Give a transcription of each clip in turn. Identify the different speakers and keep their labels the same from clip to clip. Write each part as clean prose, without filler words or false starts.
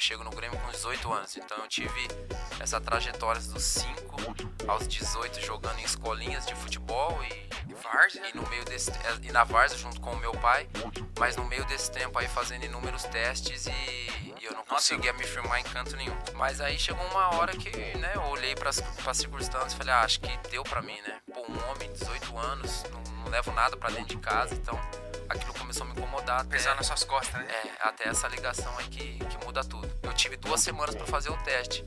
Speaker 1: chego no Grêmio com 18 anos. Então eu tive essa trajetória dos 5 aos 18 jogando em escolinhas de futebol e no meio e na várzea junto com o meu pai, mas no meio desse tempo aí fazendo inúmeros testes e eu não conseguia me firmar em canto nenhum. Mas aí chegou uma hora que, né, eu olhei para as circunstâncias e falei, acho que deu pra mim, né? Pô, um homem de 18 anos, não levo nada pra dentro de casa, então aquilo começou a me incomodar.
Speaker 2: Pesar nas suas costas, né?
Speaker 1: Até essa ligação aí que muda tudo. Eu tive 2 semanas pra fazer o teste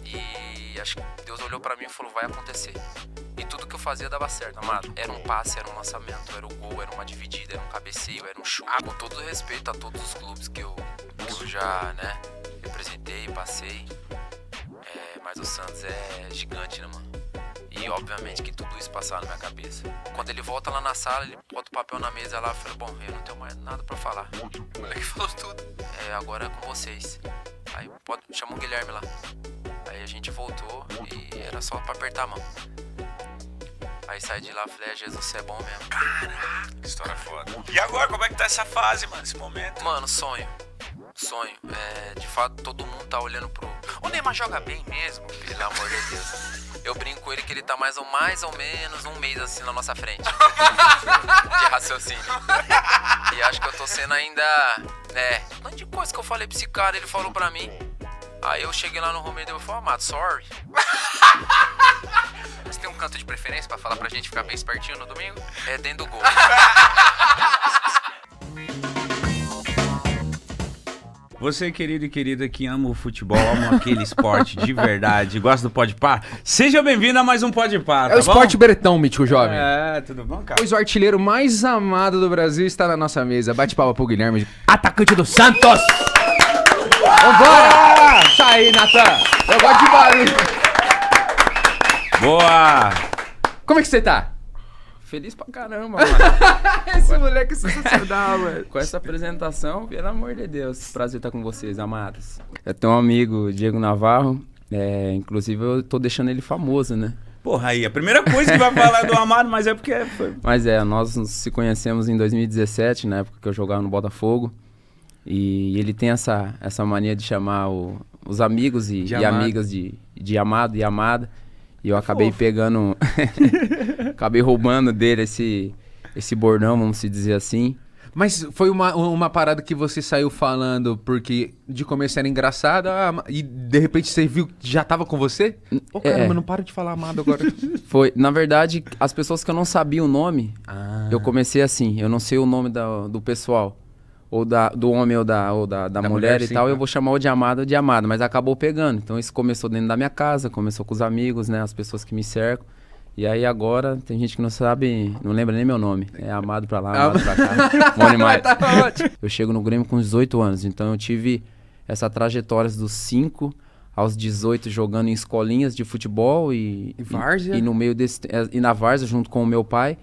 Speaker 1: e acho que Deus olhou pra mim e falou, vai acontecer. E tudo que eu fazia dava certo, amado. Era um passe, era um lançamento, era o gol, era uma dividida, era um cabeceio, era um chute. Com todo respeito a todos os clubes que eu já, né, representei, passei. Mas o Santos é gigante, né, mano? E obviamente que tudo isso passava na minha cabeça. Quando ele volta lá na sala, ele bota o papel na mesa lá, eu falei, bom, eu não tenho mais nada pra falar.
Speaker 2: O moleque falou tudo.
Speaker 1: Agora é com vocês. Aí chama o Guilherme lá. Aí a gente voltou e era só pra apertar a mão. Aí saí de lá e falei, Jesus, você é bom mesmo.
Speaker 2: Caraca, que história foda. E agora, como é que tá essa fase, mano, esse momento?
Speaker 1: Mano, sonho. De fato, todo mundo tá olhando pro...
Speaker 2: O Neymar joga bem mesmo?
Speaker 1: Pelo amor de Deus. Eu brinco com ele que ele tá mais ou menos um mês assim na nossa frente. De raciocínio. E acho que eu tô sendo ainda... um monte de coisa que eu falei pra esse cara, ele falou pra mim. Aí eu cheguei lá no Romero e eu falei, Amado, sorry.
Speaker 2: Você tem um canto de preferência pra falar pra gente ficar bem espertinho no domingo?
Speaker 1: É dentro do gol.
Speaker 3: Você, querido e querida, que ama o futebol, ama aquele esporte de verdade, gosta do Podpah, seja bem-vindo a mais um Podpah, tá
Speaker 4: É o esporte bretão, mítico jovem.
Speaker 3: Tudo bom, cara?
Speaker 4: Pois o artilheiro mais amado do Brasil está na nossa mesa. Bate palma pro Guilherme, atacante do Santos! Vambora! Tá aí, Natan! Eu gosto de barulho.
Speaker 3: Boa!
Speaker 4: Como é que você tá?
Speaker 1: Feliz pra caramba, mano.
Speaker 4: Esse moleque é sensacional, mano.
Speaker 1: Com essa apresentação, pelo amor de Deus. Prazer estar com vocês, amados. Eu tenho um amigo, Diego Navarro. Inclusive, eu tô deixando ele famoso, né?
Speaker 3: Porra, aí, a primeira coisa que vai falar do Amado, mas é porque...
Speaker 1: Mas nós nos conhecemos em 2017, na época que eu jogava no Botafogo. E ele tem essa mania de chamar os amigos e amigas de amado e amada. E eu acabei pegando... acabei roubando dele esse bordão, vamos se dizer assim.
Speaker 4: Mas foi uma parada que você saiu falando porque de começo era engraçado e de repente você viu que já tava com você? Pô, caramba, não para de falar amado agora.
Speaker 1: Foi, na verdade, as pessoas que eu não sabia o nome, eu comecei assim, eu não sei o nome do pessoal. Ou do homem ou da mulher e tal, eu vou chamar o de amado ou de amada, mas acabou pegando. Então isso começou dentro da minha casa, começou com os amigos, né, as pessoas que me cercam. E aí agora tem gente que não sabe, não lembra nem meu nome. É amado pra lá, amado pra cá. Bom demais. Eu chego no Grêmio com 18 anos, então eu tive essa trajetória dos 5 aos 18 jogando em escolinhas de futebol e no meio e na várzea junto com o meu pai.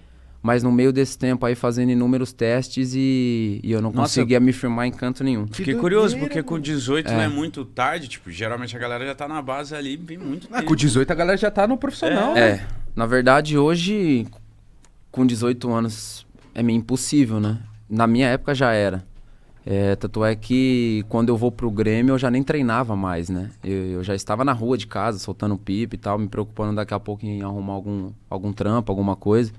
Speaker 1: Mas no meio desse tempo aí fazendo inúmeros testes e eu não conseguia me firmar em canto nenhum.
Speaker 3: Fiquei curioso, porque com 18 não é muito tarde, tipo, geralmente a galera já tá na base ali, vem muito tempo.
Speaker 4: Com 18 a galera já tá no profissional.
Speaker 1: Na verdade hoje, com 18 anos, é meio impossível, né? Na minha época já era. Tanto é que quando eu vou pro Grêmio eu já nem treinava mais, né? Eu já estava na rua de casa, soltando pipa e tal, me preocupando daqui a pouco em arrumar algum trampo, alguma coisa.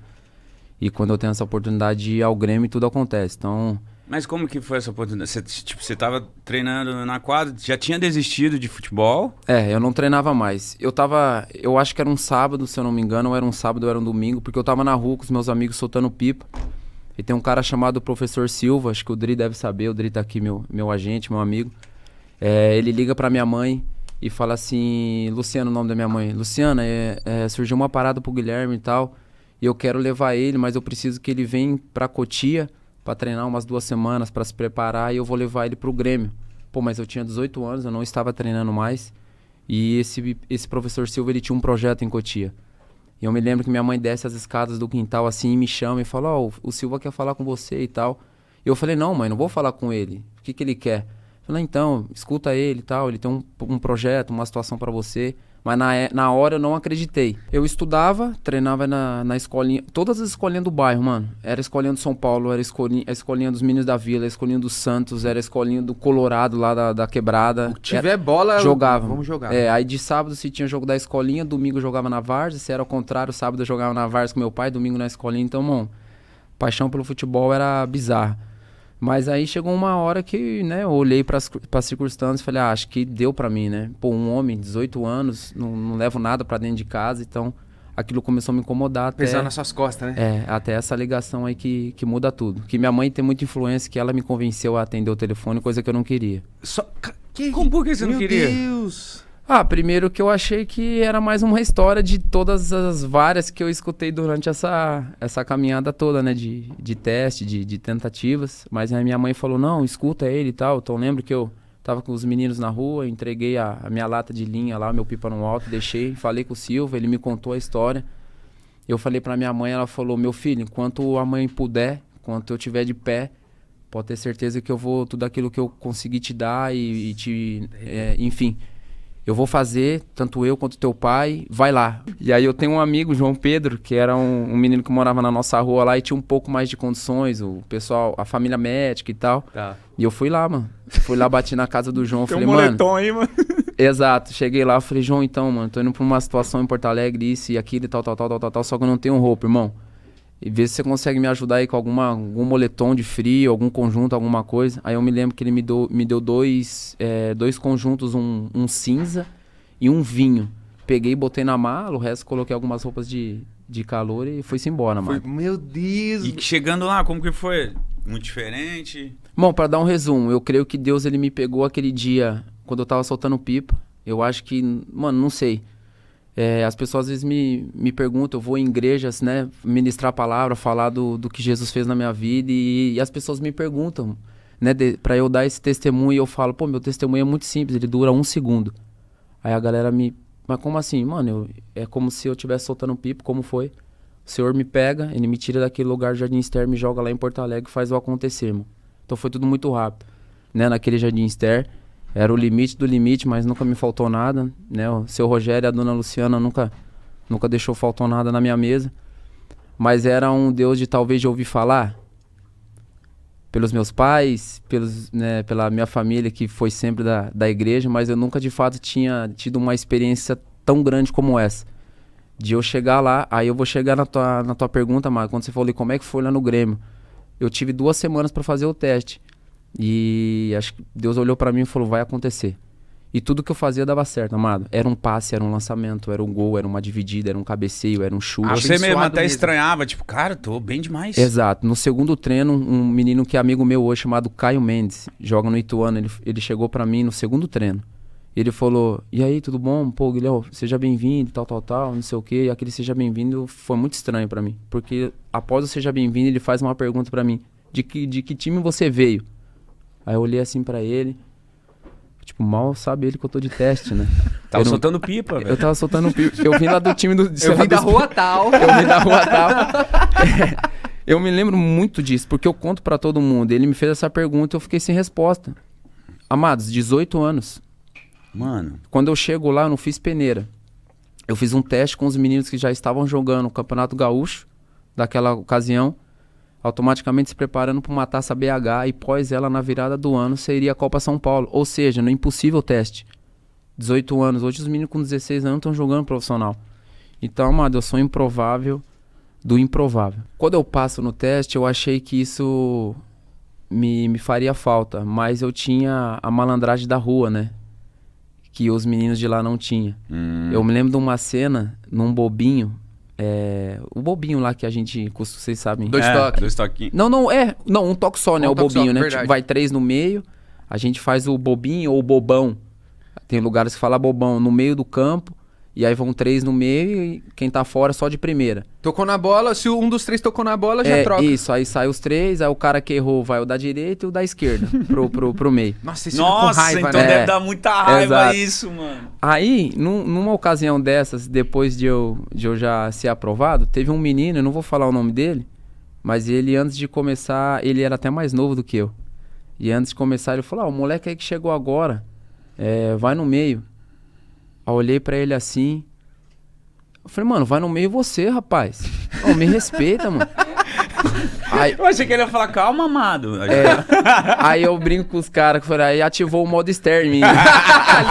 Speaker 1: E quando eu tenho essa oportunidade de ir ao Grêmio, tudo acontece. Então...
Speaker 3: Mas como que foi essa oportunidade? Você tava treinando na quadra, já tinha desistido de futebol?
Speaker 1: Eu não treinava mais. Eu acho que era um sábado, se eu não me engano, ou era um sábado ou era um domingo, porque eu tava na rua com os meus amigos soltando pipa. E tem um cara chamado Professor Silva, acho que o Dri deve saber, o Dri tá aqui, meu agente, meu amigo. Ele liga pra minha mãe e fala assim, Luciana, o nome da minha mãe. Luciana, surgiu uma parada pro Guilherme e tal... E eu quero levar ele, mas eu preciso que ele venha pra Cotia pra treinar umas 2 semanas, pra se preparar, e eu vou levar ele pro Grêmio. Pô, mas eu tinha 18 anos, eu não estava treinando mais. E esse professor Silva, ele tinha um projeto em Cotia. E eu me lembro que minha mãe desce as escadas do quintal assim, e me chama e fala, o Silva quer falar com você e tal. E eu falei, não mãe, não vou falar com ele. O que ele quer? Eu falei, então, escuta ele e tal, ele tem um projeto, uma situação pra você. Mas na hora eu não acreditei. Eu estudava, treinava na escolinha, todas as escolinhas do bairro, mano. Era a escolinha do São Paulo, era a escolinha dos Meninos da Vila, a escolinha do Santos, era a escolinha do Colorado lá da Quebrada.
Speaker 4: Se tiver bola,
Speaker 1: jogava.
Speaker 4: Vamos jogar.
Speaker 1: Aí de sábado se tinha jogo da escolinha, domingo eu jogava na várzea, se era ao contrário, sábado eu jogava na várzea com meu pai, domingo na escolinha. Então, mano, paixão pelo futebol era bizarra. Mas aí chegou uma hora que, né, eu olhei pras circunstâncias e falei, acho que deu pra mim, né? Pô, um homem, 18 anos, não levo nada pra dentro de casa, então aquilo começou a me incomodar.
Speaker 4: Pesar nas suas costas,
Speaker 1: né? Até essa ligação aí que muda tudo. Que minha mãe tem muita influência, que ela me convenceu a atender o telefone, coisa que eu não queria.
Speaker 3: Por que você não queria?
Speaker 4: Meu Deus!
Speaker 1: Primeiro que eu achei que era mais uma história de todas as várias que eu escutei durante essa caminhada toda, né? De teste, de tentativas. Mas aí minha mãe falou, não, escuta ele e tal. Então eu lembro que eu tava com os meninos na rua, entreguei a minha lata de linha lá, meu pipa no alto, deixei, falei com o Silva, ele me contou a história. Eu falei pra minha mãe, ela falou, meu filho, enquanto a mãe puder, enquanto eu tiver de pé, pode ter certeza que eu vou, tudo aquilo que eu conseguir te dar enfim... Eu vou fazer, tanto eu quanto teu pai, vai lá. E aí eu tenho um amigo, João Pedro, que era um menino que morava na nossa rua lá e tinha um pouco mais de condições, o pessoal, a família médica e tal.
Speaker 4: Tá.
Speaker 1: E eu fui lá, mano. Fui lá, bati na casa do João,
Speaker 3: Tem
Speaker 1: falei,
Speaker 3: um moletom
Speaker 1: mano...
Speaker 3: aí, mano.
Speaker 1: Exato, cheguei lá, falei, João, então, mano, tô indo pra uma situação em Porto Alegre, isso e aquilo e tal, só que eu não tenho roupa, irmão. E vê se você consegue me ajudar aí com algum moletom de frio, algum conjunto, alguma coisa. Aí eu me lembro que ele me deu dois conjuntos, um cinza e um vinho. Peguei, botei na mala, o resto coloquei algumas roupas de calor e foi-se embora, mano.
Speaker 4: Meu Deus!
Speaker 3: E chegando lá, como que foi? Muito diferente?
Speaker 1: Bom, pra dar um resumo, eu creio que Deus ele me pegou aquele dia quando eu tava soltando pipa. Eu acho que, mano, não sei. As pessoas às vezes me perguntam, eu vou em igrejas, né, ministrar a palavra, falar do que Jesus fez na minha vida e as pessoas me perguntam, né, pra eu dar esse testemunho e eu falo, pô, meu testemunho é muito simples, ele dura 1 segundo. Aí a galera mas como assim? Mano, é como se eu estivesse soltando pipa, como foi? O Senhor me pega, ele me tira daquele lugar do Jardim Ster, me joga lá em Porto Alegre e faz o acontecer, mano. Então foi tudo muito rápido, né, naquele Jardim Ster. Era o limite do limite, mas nunca me faltou nada, né? O seu Rogério e a dona Luciana nunca deixou faltar nada na minha mesa. Mas era um Deus de talvez de ouvir falar pelos meus pais, né, pela minha família que foi sempre da igreja, mas eu nunca de fato tinha tido uma experiência tão grande como essa. De eu chegar lá, aí eu vou chegar na tua pergunta, Marco, quando você falou como é que foi lá no Grêmio. Eu tive 2 semanas para fazer o teste. E acho que Deus olhou pra mim e falou, vai acontecer. E tudo que eu fazia dava certo, amado. Era um passe, era um lançamento, era um gol, era uma dividida, era um cabeceio, era um chute.
Speaker 3: Você mesmo até estranhava, tipo, cara, tô bem demais.
Speaker 1: Exato. No segundo treino, um menino que é amigo meu hoje, chamado Caio Mendes, joga no Ituano, ele chegou pra mim no segundo treino. Ele falou, e aí, tudo bom? Pô, Guilherme, seja bem-vindo, tal, não sei o quê. E aquele seja bem-vindo foi muito estranho pra mim. Porque após o seja bem-vindo, ele faz uma pergunta pra mim. De que time você veio? Aí eu olhei assim pra ele, tipo, mal sabe ele que eu tô de teste, né?
Speaker 3: Tava soltando pipa, velho.
Speaker 1: Eu tava soltando pipa. Eu vim lá do time do...
Speaker 4: Eu vim da rua tal.
Speaker 1: Eu vim da rua tal. Eu me lembro muito disso, porque eu conto pra todo mundo. Ele me fez essa pergunta e eu fiquei sem resposta. Amados, 18 anos.
Speaker 3: Mano.
Speaker 1: Quando eu chego lá, eu não fiz peneira. Eu fiz um teste com os meninos que já estavam jogando o Campeonato Gaúcho, daquela ocasião. Automaticamente se preparando para uma taça BH e pós ela na virada do ano seria a Copa São Paulo. Ou seja, no impossível teste. 18 anos. Hoje os meninos com 16 anos estão jogando profissional. Então, amado, eu sou improvável do improvável. Quando eu passo no teste, eu achei que isso me faria falta. Mas eu tinha a malandragem da rua, né? Que os meninos de lá não tinham. Eu me lembro de uma cena num bobinho. O bobinho lá que a gente, vocês sabem.
Speaker 3: 2 toques. 2 toquinhos.
Speaker 1: Não, um toque só, né? O bobinho, né?
Speaker 4: Verdade.
Speaker 1: Vai 3 no meio, a gente faz o bobinho ou o bobão. Tem lugares que fala bobão no meio do campo, e aí vão 3 no meio e quem tá fora só de primeira.
Speaker 4: Tocou na bola, se um dos 3 tocou na bola, já troca.
Speaker 1: Isso, aí sai os 3, aí o cara que errou vai o da direita e o da esquerda pro meio.
Speaker 4: Nossa, isso fica com raiva,
Speaker 3: então
Speaker 4: né?
Speaker 3: deve dar muita raiva
Speaker 1: Exato.
Speaker 3: isso, mano.
Speaker 1: Aí, numa ocasião dessas, depois de eu já ser aprovado, teve um menino, eu não vou falar o nome dele, mas ele antes de começar, ele era até mais novo do que eu. E antes de começar ele falou, o moleque aí que chegou agora, vai no meio. Aí eu olhei pra ele assim. Eu falei, mano, vai no meio você, rapaz. Ô, me respeita, mano. Aí,
Speaker 3: Eu achei que ele ia falar, calma, amado.
Speaker 1: aí eu brinco com os caras, que falei, aí ativou o modo stare em mim.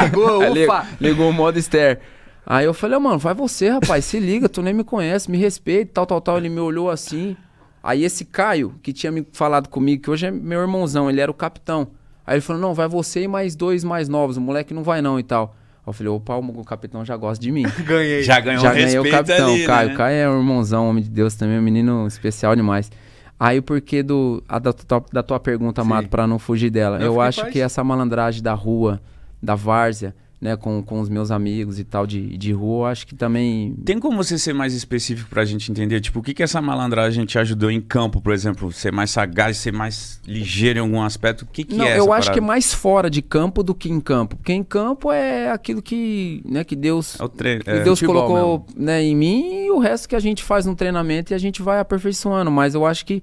Speaker 4: Ligou,
Speaker 1: Aí
Speaker 4: ufa.
Speaker 1: ligou o modo stare. Aí eu falei, mano, vai você, rapaz, se liga, tu nem me conhece, me respeita, tal. Ele me olhou assim. Aí esse Caio, que tinha me falado comigo, que hoje é meu irmãozão, ele era o capitão. Aí ele falou, não, vai você e mais 2 mais novos, o moleque não vai não e tal. Aí eu falei, opa, o capitão já gosta de mim.
Speaker 4: Ganhei.
Speaker 3: Já ganhou
Speaker 1: Já
Speaker 3: um
Speaker 1: ganhei o
Speaker 3: respeito
Speaker 1: capitão,
Speaker 3: ali,
Speaker 1: Caio.
Speaker 3: né?
Speaker 1: Caio é um irmãozão, homem de Deus também, um menino especial demais. Aí o porquê da tua pergunta,
Speaker 4: Sim.
Speaker 1: Amado, pra não fugir dela.
Speaker 4: Não,
Speaker 1: Eu
Speaker 4: fique em
Speaker 1: acho
Speaker 4: paz.
Speaker 1: que essa malandragem da rua, da várzea, né, com os meus amigos e tal de rua, eu acho que também...
Speaker 3: Tem como você ser mais específico pra gente entender? Tipo, o que essa malandragem te ajudou em campo, por exemplo? Ser mais sagaz, ser mais ligeiro em algum aspecto? O que
Speaker 1: Não,
Speaker 3: é essa
Speaker 1: eu acho
Speaker 3: parada?
Speaker 1: que é mais fora de campo do que em campo. Porque em campo é aquilo que, né, que Deus,
Speaker 3: É o treino.
Speaker 1: que Deus
Speaker 4: futebol
Speaker 1: colocou, né, em mim, e o resto que a gente faz no treinamento e a gente vai aperfeiçoando. Mas eu acho que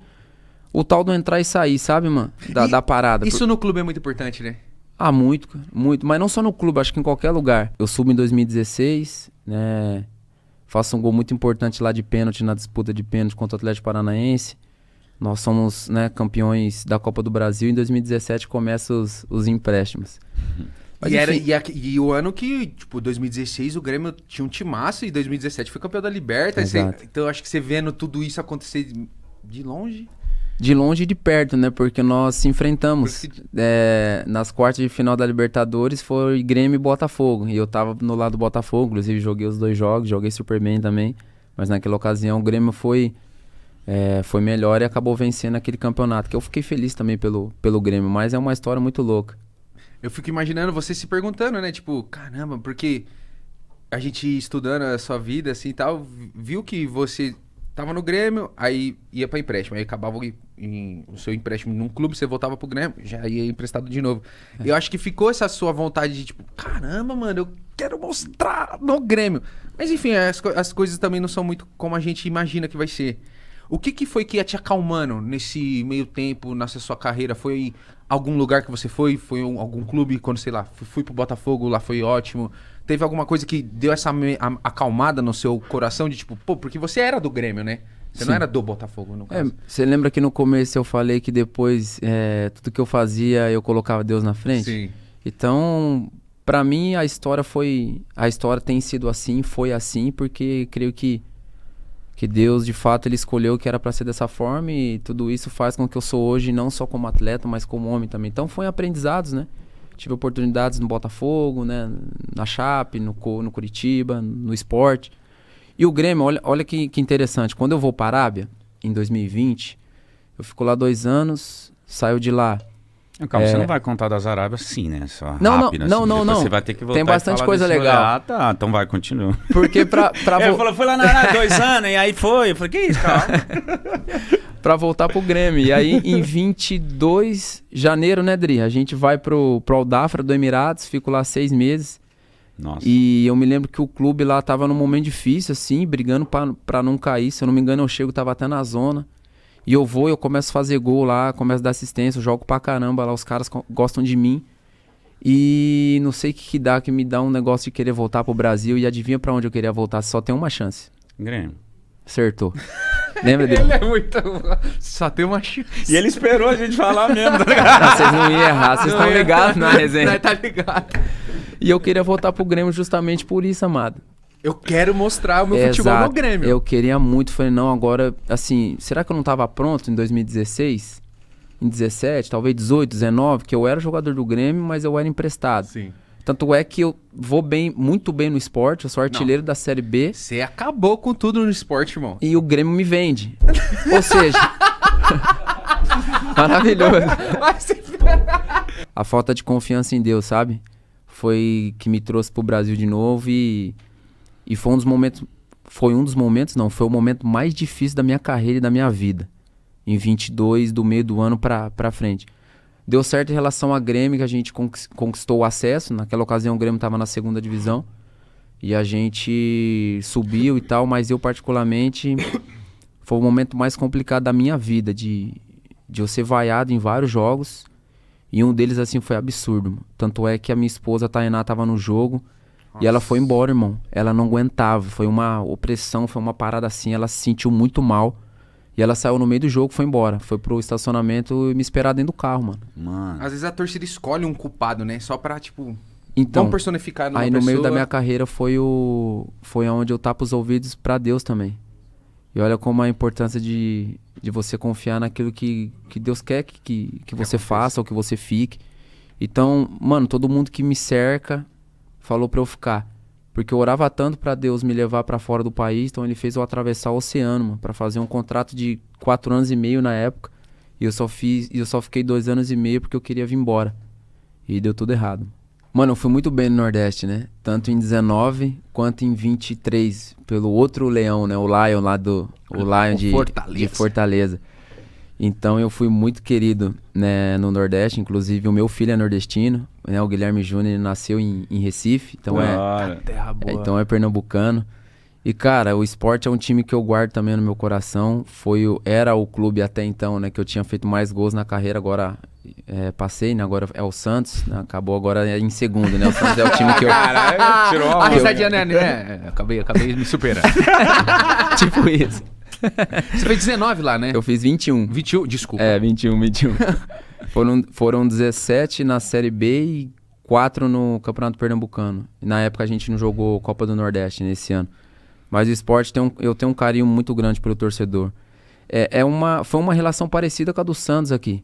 Speaker 1: o tal do entrar e sair, sabe, mano? Da parada.
Speaker 4: Isso no clube é muito importante, né?
Speaker 1: Ah, muito, cara, muito. Mas não só no clube, acho que em qualquer lugar. Eu subo em 2016, né? Faço um gol muito importante lá de pênalti, na disputa de pênalti contra o Atlético Paranaense. Nós somos, né, campeões da Copa do Brasil. Em 2017 começam os empréstimos. Mas, enfim,
Speaker 4: E o ano que, tipo, 2016 o Grêmio tinha um timaço e 2017 foi campeão da Liberta.
Speaker 1: Exato.
Speaker 4: Então eu acho que você vendo tudo isso acontecer de longe...
Speaker 1: de longe e de perto, né? Porque nós se enfrentamos.
Speaker 4: Por isso
Speaker 1: Nas quartas de final da Libertadores foi Grêmio e Botafogo. E eu tava no lado do Botafogo, inclusive joguei os 2 jogos, joguei super bem também. Mas naquela ocasião o Grêmio foi melhor e acabou vencendo aquele campeonato. Que eu fiquei feliz também pelo Grêmio, mas é uma história muito louca.
Speaker 4: Eu fico imaginando você se perguntando, né? Tipo, caramba, porque a gente estudando a sua vida assim e tal, viu que você tava no Grêmio, aí ia pra empréstimo, aí acabava o seu empréstimo num clube, você voltava pro Grêmio, já ia emprestado de novo. Eu acho que ficou essa sua vontade de tipo, caramba, mano, eu quero mostrar no Grêmio. Mas enfim, as coisas também não são muito como a gente imagina que vai ser. O que foi que ia te acalmando nesse meio tempo, nessa sua carreira? Foi algum lugar que você foi? Foi algum clube, quando, sei lá, fui pro Botafogo, lá foi ótimo. Teve alguma coisa que deu essa acalmada no seu coração de tipo, pô, porque você era do Grêmio, né? Você não
Speaker 1: Sim.
Speaker 4: era do Botafogo, no caso.
Speaker 1: Você lembra que no começo eu falei que depois tudo que eu fazia eu colocava Deus na frente?
Speaker 4: Sim.
Speaker 1: Então, pra mim a história tem sido assim, foi assim, porque creio que Deus de fato ele escolheu que era pra ser dessa forma e tudo isso faz com que eu sou hoje não só como atleta, mas como homem também. Então foi aprendizados, né? Tive oportunidades no Botafogo, né? Na Chape, no Curitiba, no Sport. E o Grêmio, olha que interessante. Quando eu vou para a Arábia, em 2020, eu fico lá 2 anos, saio de lá.
Speaker 3: Calma, você não vai contar das Arábias sim, né? Só
Speaker 1: Não,
Speaker 3: rápido,
Speaker 1: não,
Speaker 3: assim,
Speaker 1: não,
Speaker 3: depois
Speaker 1: não.
Speaker 3: Você vai ter que voltar
Speaker 1: Tem bastante
Speaker 3: e falar
Speaker 1: coisa
Speaker 3: desse
Speaker 1: legal.
Speaker 3: rolê. Ah, tá. Então vai, continua.
Speaker 1: Porque pra
Speaker 3: Ele falou, foi lá na Arábia 2 anos, e aí foi. Eu falei, que isso, calma.
Speaker 1: pra voltar pro Grêmio. E aí, em 22 de janeiro, né, Dri? A gente vai pro Al-Dafra do Emirados, fico lá 6 meses.
Speaker 3: Nossa.
Speaker 1: E eu me lembro que o clube lá tava num momento difícil, assim, brigando pra não cair. Se eu não me engano, eu chego, tava até na zona. E eu começo a fazer gol lá, começo a dar assistência, eu jogo pra caramba lá, os caras gostam de mim. E não sei o que dá, que me dá um negócio de querer voltar pro Brasil. E adivinha pra onde eu queria voltar? Só tem uma chance.
Speaker 3: Grêmio.
Speaker 1: Acertou. Lembra dele?
Speaker 4: Ele é muito... Só tem uma chance.
Speaker 3: E ele esperou a gente falar mesmo, tá ligado?
Speaker 1: Não, vocês não iam errar, vocês estão ligados na resenha.
Speaker 4: Nós tá ligado.
Speaker 1: E eu queria voltar pro Grêmio justamente por isso, amado.
Speaker 4: Eu quero mostrar o meu futebol no Grêmio.
Speaker 1: Eu queria muito, falei, não, agora, assim, será que eu não tava pronto em 2016? Em 17, talvez 18, 19, que eu era jogador do Grêmio, mas eu era emprestado.
Speaker 4: Sim.
Speaker 1: Tanto é que eu vou muito bem no esporte, eu sou artilheiro da Série B.
Speaker 4: Você acabou com tudo no esporte, irmão.
Speaker 1: E o Grêmio me vende. Ou seja... Maravilhoso. A falta de confiança em Deus, sabe? Foi que me trouxe pro Brasil de novo e foi um dos momentos... Foi o momento mais difícil da minha carreira e da minha vida. Em 22, do meio do ano pra frente. Deu certo em relação a Grêmio, que a gente conquistou o acesso. Naquela ocasião o Grêmio estava na 2ª divisão. E a gente subiu e tal, mas eu particularmente... Foi o momento mais complicado da minha vida, de eu ser vaiado em vários jogos. E um deles, assim, foi absurdo. Tanto é que a minha esposa, a Tainá, tava no jogo. E ela foi embora, irmão. Ela não aguentava. Foi uma opressão, foi uma parada assim. Ela se sentiu muito mal. E ela saiu no meio do jogo, foi embora. Foi pro estacionamento e me esperar dentro do carro, mano.
Speaker 3: Mano.
Speaker 4: Às vezes a torcida escolhe um culpado, né? Só pra, tipo...
Speaker 1: Então,
Speaker 4: vamos personificar numa
Speaker 1: aí no
Speaker 4: pessoa.
Speaker 1: meio da minha carreira foi onde eu tapo os ouvidos pra Deus também. E olha como a importância de você confiar naquilo que Deus quer que você faça ou que você fique. Então, mano, todo mundo que me cerca falou pra eu ficar. Porque eu orava tanto pra Deus me levar pra fora do país, então ele fez eu atravessar o oceano, mano, pra fazer um contrato de 4 anos e meio na época. E eu só fiquei 2 anos e meio porque eu queria vir embora. E deu tudo errado. Mano, eu fui muito bem no Nordeste, né? Tanto em 19 quanto em 23, pelo outro leão, né? O Lion lá o Lion de Fortaleza. Então eu fui muito querido, né, no Nordeste. Inclusive o meu filho é nordestino, né? O Guilherme Júnior, ele nasceu em Recife, então
Speaker 4: Terra boa.
Speaker 1: então é pernambucano. E cara, o Sport é um time que eu guardo também no meu coração. Era o clube até então, né, que eu tinha feito mais gols na carreira. Agora passei, né? Agora é o Santos, né? Acabou agora em segundo, né? O Santos é o time que eu...
Speaker 3: Caralho, tirou
Speaker 4: A
Speaker 3: uma
Speaker 4: risadinha, né? Acabei me superando.
Speaker 1: tipo isso.
Speaker 4: Você fez 19 lá, né?
Speaker 1: Eu fiz 21.
Speaker 4: 21, desculpa.
Speaker 1: 21. Foram 17 na Série B e 4 no Campeonato Pernambucano. E na época a gente não jogou Copa do Nordeste nesse ano. Mas o Sport eu tenho um carinho muito grande pelo torcedor. Foi uma relação parecida com a do Santos aqui.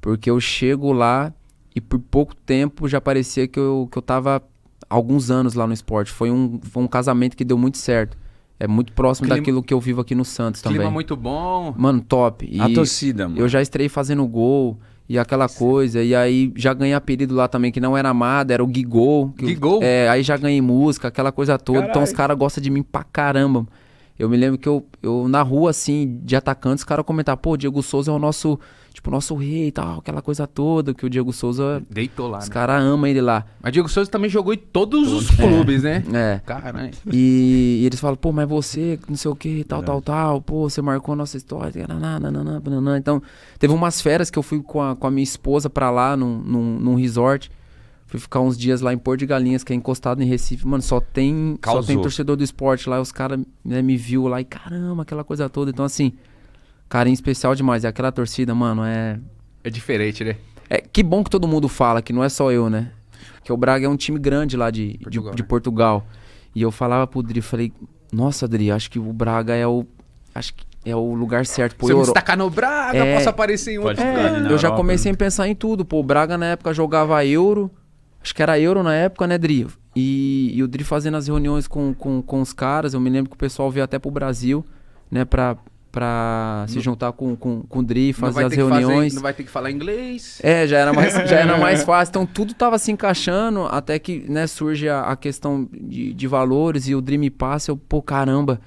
Speaker 1: Porque eu chego lá e por pouco tempo já parecia que eu tava alguns anos lá no Sport. Foi um casamento que deu muito certo. É muito próximo daquilo que eu vivo aqui no Santos também.
Speaker 4: Clima muito bom.
Speaker 1: Mano, top. E
Speaker 3: A torcida, mano.
Speaker 1: eu já estreiei fazendo gol e aquela coisa. E aí já ganhei apelido lá também, que não era Amada, era o Gigol.
Speaker 4: Gigol?
Speaker 1: Aí já ganhei música, aquela coisa toda.
Speaker 3: Caralho.
Speaker 1: Então os caras gostam de mim pra caramba. Eu me lembro que eu na rua, assim, de atacante, os caras comentavam, pô, o Diego Souza é o nosso rei e tal, aquela coisa toda, que o Diego Souza,
Speaker 4: Deitou lá,
Speaker 1: os
Speaker 4: né?
Speaker 1: caras amam ele lá.
Speaker 4: Mas Diego Souza também jogou em todos os clubes, né? Caralho.
Speaker 1: E eles falam, pô, mas você, não sei o que, tal, pô, você marcou a nossa história, nananana. Então, teve umas férias que eu fui com a minha esposa pra lá, num resort. Fui ficar uns dias lá em Porto de Galinhas, que é encostado em Recife. Mano, só tem torcedor do esporte lá. Os caras, né, me viu lá e caramba, aquela coisa toda. Então, assim, carinho especial demais. E aquela torcida, mano,
Speaker 4: É diferente, né?
Speaker 1: que bom que todo mundo fala, que não é só eu, né? Que o Braga é um time grande lá de Portugal. E eu falava pro Dri, falei, nossa, Dri, acho que o Braga é o lugar certo. Pô,
Speaker 4: Se eu me destacar no Braga, posso aparecer em outro.
Speaker 3: Pode ficar ali na
Speaker 1: eu já
Speaker 3: Europa,
Speaker 1: comecei a pensar em tudo. Pô, o Braga na época jogava Euro. Acho que era Euro na época, né, Dri? E o Dri fazendo as reuniões com os caras. Eu me lembro que o pessoal veio até pro Brasil, né, pra se juntar com o Dri, fazer as reuniões.
Speaker 4: Não vai ter que falar inglês.
Speaker 1: Já era mais fácil. Então tudo tava se encaixando até que, né, surge a questão de valores e o Dri me passa. Eu, pô, caramba,